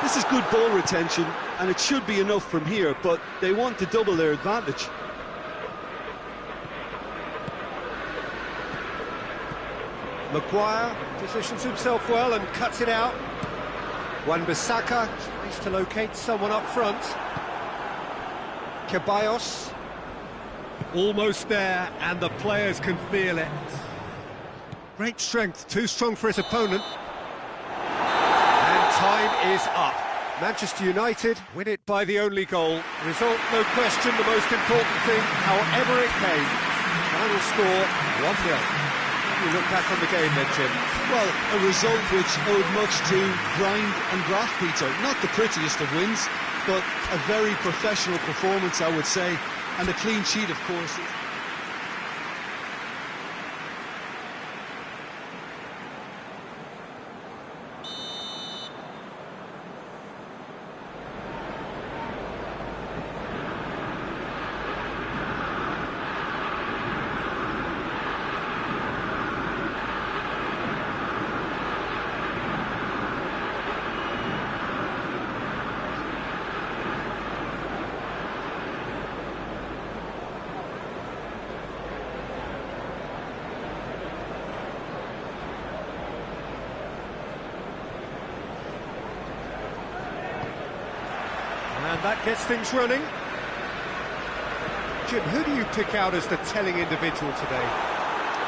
This is good ball retention, and it should be enough from here, but they want to double their advantage. Maguire positions himself well and cuts it out. Wan-Bissaka tries to locate someone up front. Ceballos. Almost there, and the players can feel it. Great strength, too strong for his opponent. And time is up. Manchester United win it by the only goal. Result, no question, the most important thing, however it came. Final score, 1-0. You look back on the game then, Jim. Well, a result which owed much to grind and graft, Peter. Not the prettiest of wins, but a very professional performance, I would say, and a clean sheet, of course. And that gets things running. Jim, who do you pick out as the telling individual today?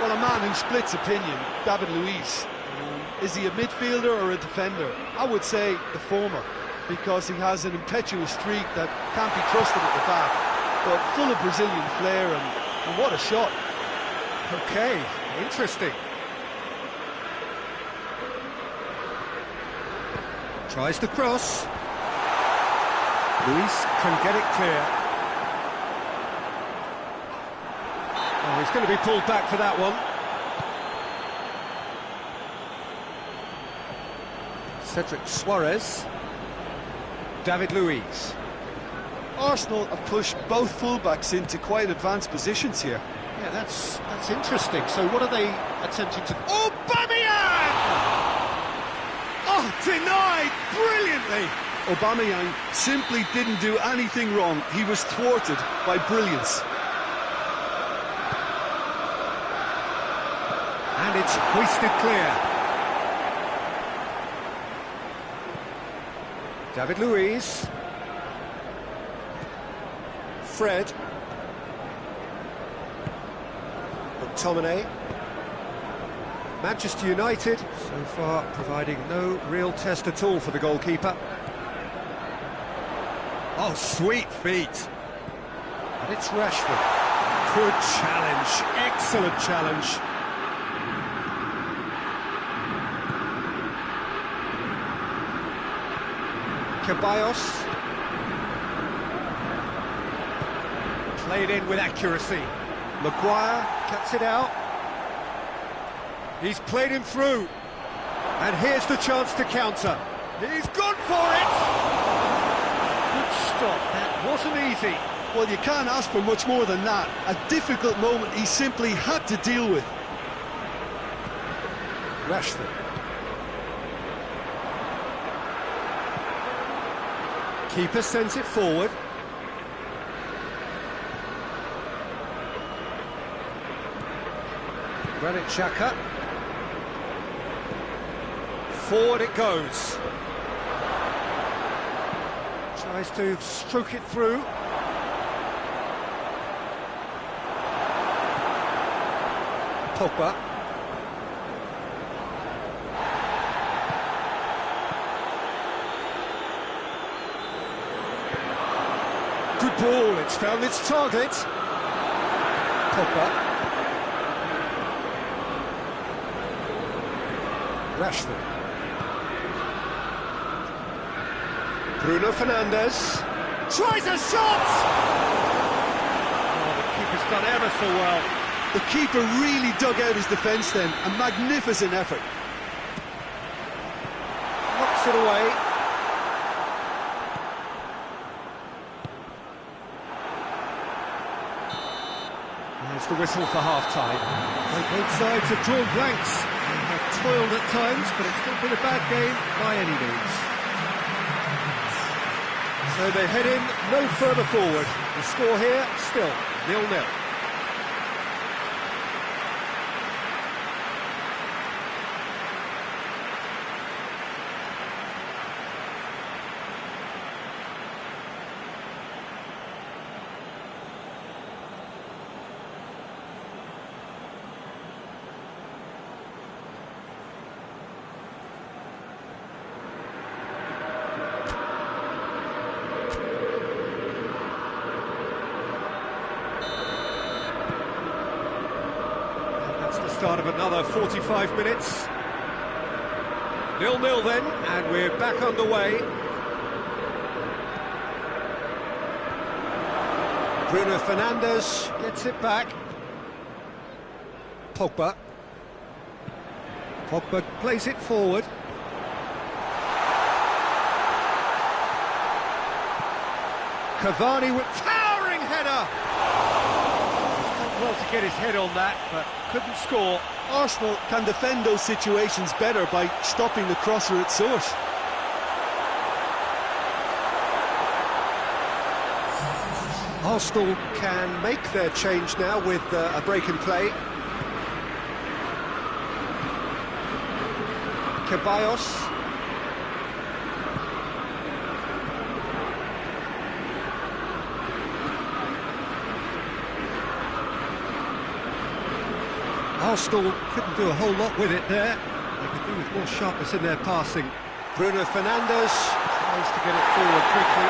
Well, a man who splits opinion, David Luiz. Is he a midfielder or a defender? I would say the former, because he has an impetuous streak that can't be trusted at the back, but full of Brazilian flair, and what a shot. Okay, interesting. Tries the cross. Luis can get it clear. Oh, he's going to be pulled back for that one. Cedric Suarez. David Luiz. Arsenal have pushed both fullbacks into quite advanced positions here. Yeah, that's interesting. So what are they attempting to... Aubameyang! Oh, denied brilliantly. Aubameyang simply didn't do anything wrong. He was thwarted by brilliance. And it's hoisted clear. David Luiz. Fred. McTominay. Manchester United, so far providing no real test at all for the goalkeeper. Oh, sweet feet. And it's Rashford. Good challenge, excellent challenge. Ceballos. Played in with accuracy. Maguire cuts it out. He's played him through. And here's the chance to counter. He's gone for it! Good stop, that wasn't easy. Well, you can't ask for much more than that. A difficult moment he simply had to deal with. Rashford. Keeper sends it forward. Granit Xhaka. Forward it goes. Tries to stroke it through. Pogba. Good ball, it's found its target. Pogba. Rashford. Bruno Fernandez. Tries a shot! Oh, the keeper's done ever so well. The keeper really dug out his defence then. A magnificent effort. Knocks it away. There's the whistle for half-time. Both sides have drawn blanks and have toiled at times, but it's not been a bad game by any means. So they head in no further forward. The score here, still 0-0. Start of another 45 minutes. 0-0 then, and we're back underway. Bruno Fernandez gets it back. Pogba. Pogba plays it forward. Cavani with towering header. Well to get his head on that, but couldn't score. Arsenal can defend those situations better by stopping the crosser at source. Arsenal can make their change now with a break in play. Ceballos. Arsenal couldn't do a whole lot with it there. They could do with more sharpness in their passing. Bruno Fernandez tries to get it forward quickly.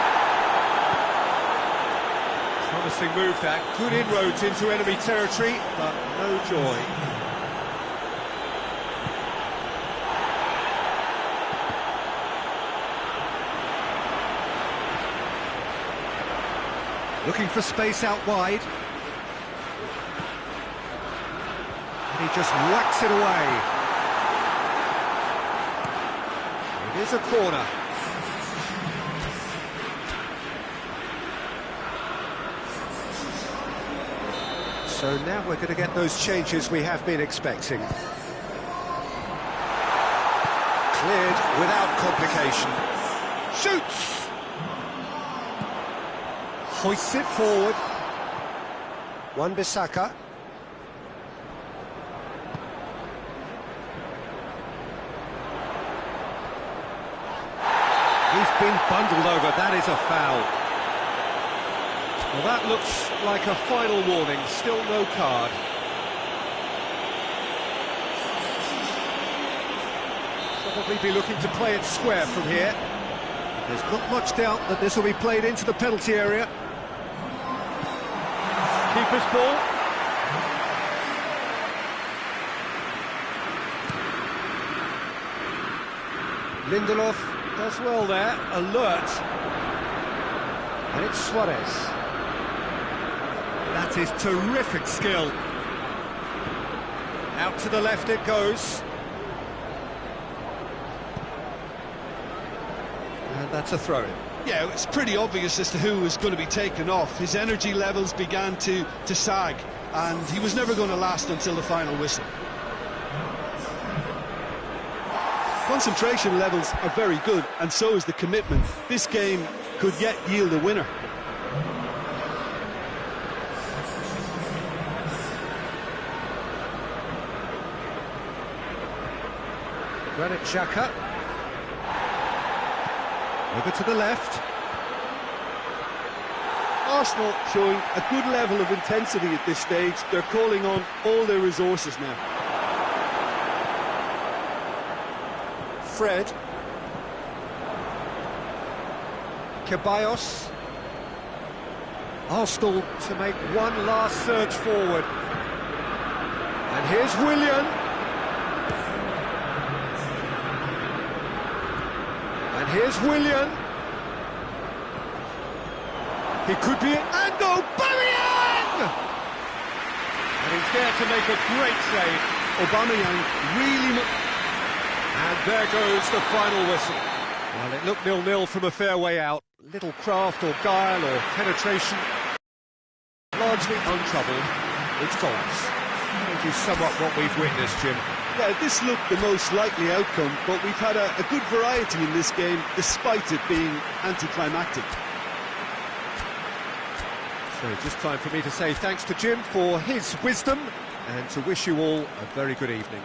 Promising move that. Good inroads into enemy territory, but no joy. Looking for space out wide. He just whacks it away. It is a corner. So now we're going to get those changes we have been expecting. Cleared without complication. Shoots! Hoists it forward. Wan-Bissaka. He's been bundled over, that is a foul. Well, that looks like a final warning, still no card. Probably be looking to play it square from here. There's not much doubt that this will be played into the penalty area. Keeper's ball. Lindelof does well there, alert. And it's Suarez. That is terrific skill. Out to the left it goes. And that's a throw-in. Yeah, it's pretty obvious as to who was going to be taken off. His energy levels began to sag, and he was never going to last until the final whistle. Concentration levels are very good, and so is the commitment. This game could yet yield a winner. Granit Xhaka. Over to the left. Arsenal showing a good level of intensity at this stage. They're calling on all their resources now. Fred. Ceballos. Arsenal to make one last surge forward. And here's Willian. And here's Willian. He could be and Aubameyang! And he's there to make a great save. Aubameyang really... And there goes the final whistle. Well, it looked 0-0 from a fair way out. Little craft or guile or penetration. Largely untroubled. It's goals. Maybe somewhat what we've witnessed, Jim. Yeah, this looked the most likely outcome, but we've had a good variety in this game, despite it being anticlimactic. So just time for me to say thanks to Jim for his wisdom and to wish you all a very good evening.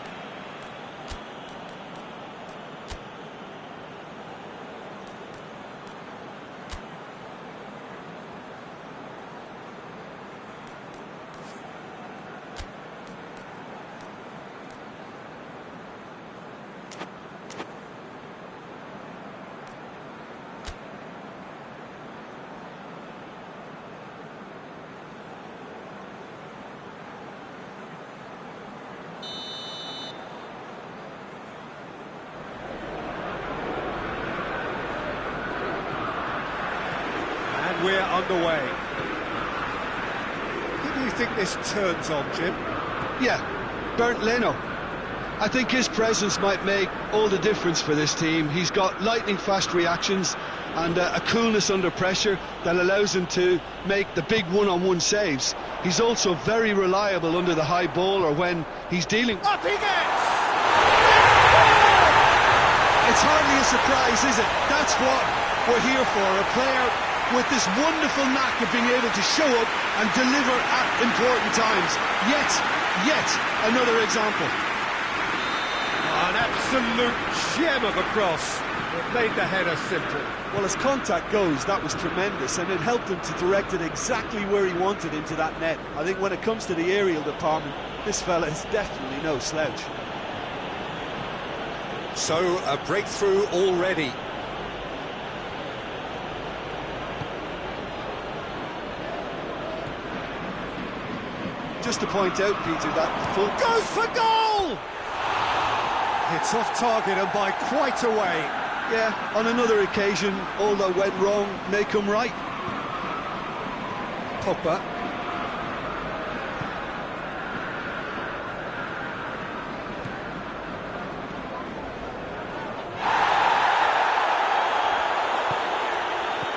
We're underway. Who do you think this turns on, Jim? Yeah, Bernd Leno. I think his presence might make all the difference for this team. He's got lightning-fast reactions and a coolness under pressure that allows him to make the big one-on-one saves. He's also very reliable under the high ball or when he's dealing... Up he gets! It's hardly a surprise, is it? That's what we're here for, a player with this wonderful knack of being able to show up and deliver at important times. Yet another example. An absolute gem of a cross that made the header simple. Well, as contact goes, that was tremendous, and it helped him to direct it exactly where he wanted into that net. I think when it comes to the aerial department, this fella is definitely no slouch. So, a breakthrough already. Just to point out, Peter, that full... Goes for goal! It's off target and by quite a way. Yeah, on another occasion, all that went wrong may come right. Pogba.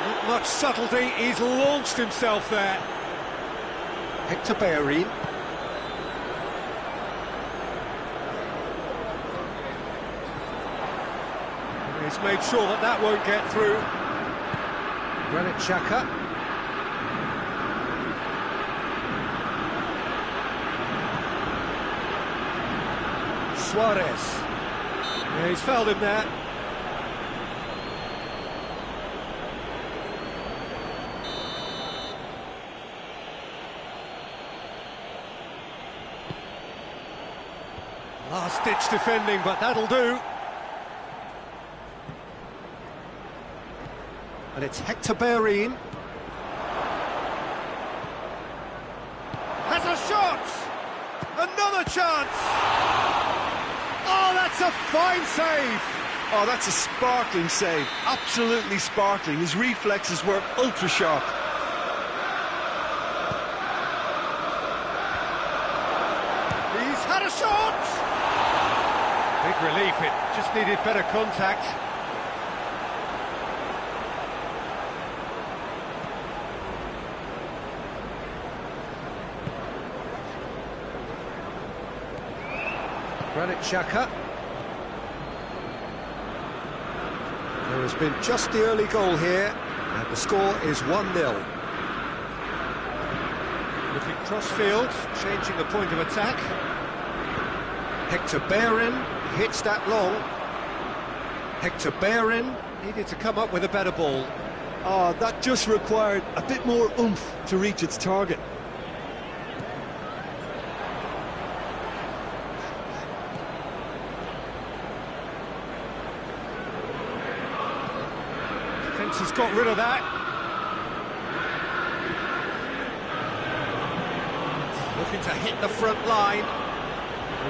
Not much subtlety, he's launched himself there. Hector Bellerin. He's made sure that that won't get through. Granit Xhaka. Suarez. Yeah, he's fouled him there. Last-ditch defending, but that'll do. And it's Hector Bellerin. Has a shot! Another chance! Oh, that's a fine save! Oh, that's a sparkling save. Absolutely sparkling. His reflexes were ultra-sharp. relief, it just needed better contact. Granit Xhaka. There has been just the early goal here, and the score is 1-0. Looking cross-field, changing the point of attack. Hector Bellerin hits that long. Hector Bellerin needed to come up with a better ball. Oh, that just required a bit more oomph to reach its target. Defence has got rid of that. Looking to hit the front line.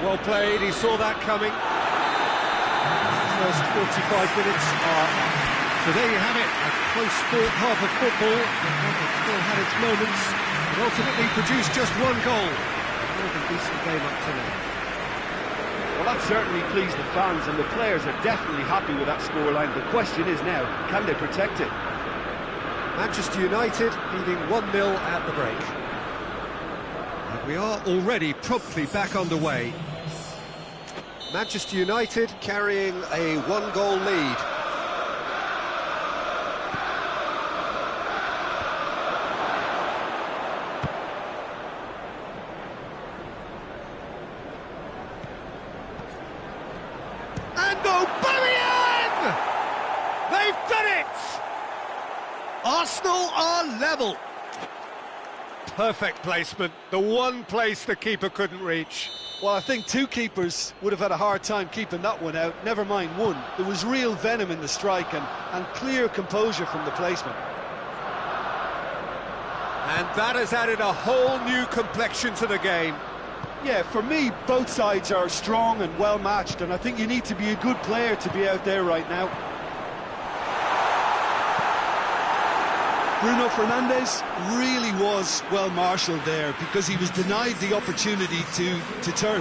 Well played, he saw that coming. The first 45 minutes are up. So there you have it, a close-fought half of football. It still had its moments, but ultimately produced just one goal. A more than decent game up to now. Well, that certainly pleased the fans, and the players are definitely happy with that scoreline. The question is now, can they protect it? Manchester United leading 1-0 at the break. And we are already promptly back underway. Manchester United carrying a one-goal lead. And Aubameyang! They've done it! Arsenal are level. Perfect placement, the one place the keeper couldn't reach. Well, I think two keepers would have had a hard time keeping that one out, never mind one. There was real venom in the strike and clear composure from the placement. And that has added a whole new complexion to the game. Yeah, for me, both sides are strong and well matched, and I think you need to be a good player to be out there right now. Bruno Fernandez really was well marshalled there because he was denied the opportunity to turn.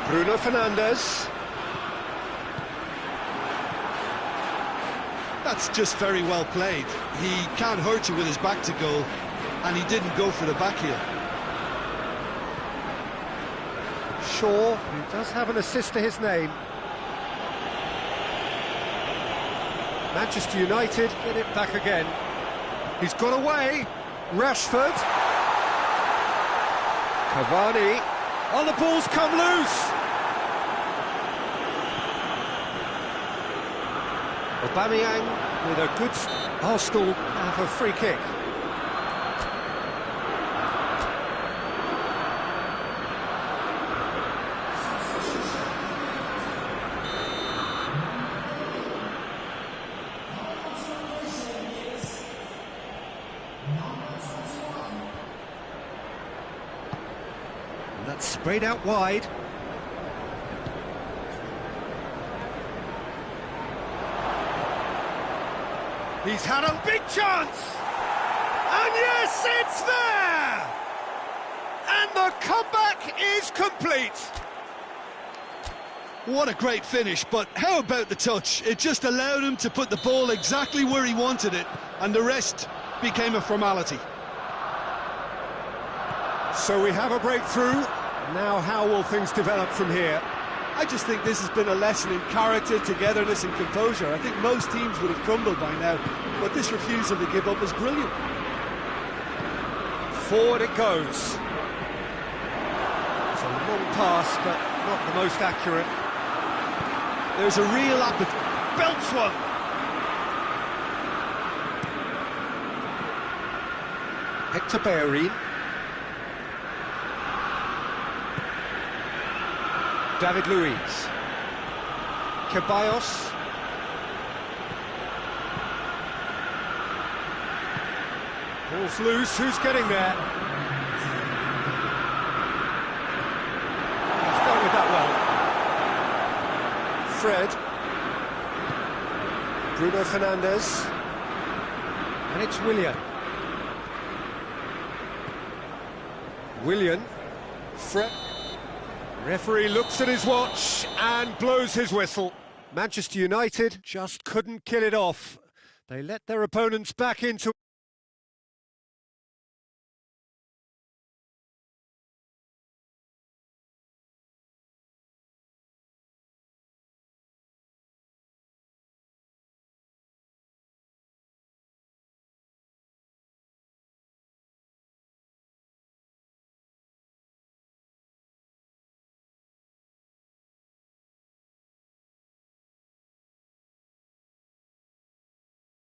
Bruno Fernandez. That's just very well played. He can't hurt you with his back to goal, and he didn't go for the back heel. Shaw, who does have an assist to his name. Manchester United get it back again. He's got away. Rashford. Cavani. Oh, the ball's come loose. Aubameyang with a good... Arsenal have a free kick. That's sprayed out wide. He's had a big chance! And yes, it's there! And the comeback is complete! What a great finish, but how about the touch? It just allowed him to put the ball exactly where he wanted it, and the rest became a formality. So we have a breakthrough. Now how will things develop from here? I just think this has been a lesson in character, togetherness and composure. I think most teams would have crumbled by now, but this refusal to give up is brilliant. Forward it goes. It's a long pass, but not the most accurate. There's a real appetite. Belts one! Hector Bellerin. David Luiz. Ceballos. Ball's loose, who's getting there? He's dealt with that well. Fred. Bruno Fernandez. And it's Willian. Willian. Fred. Referee looks at his watch and blows his whistle. Manchester United just couldn't kill it off. They let their opponents back into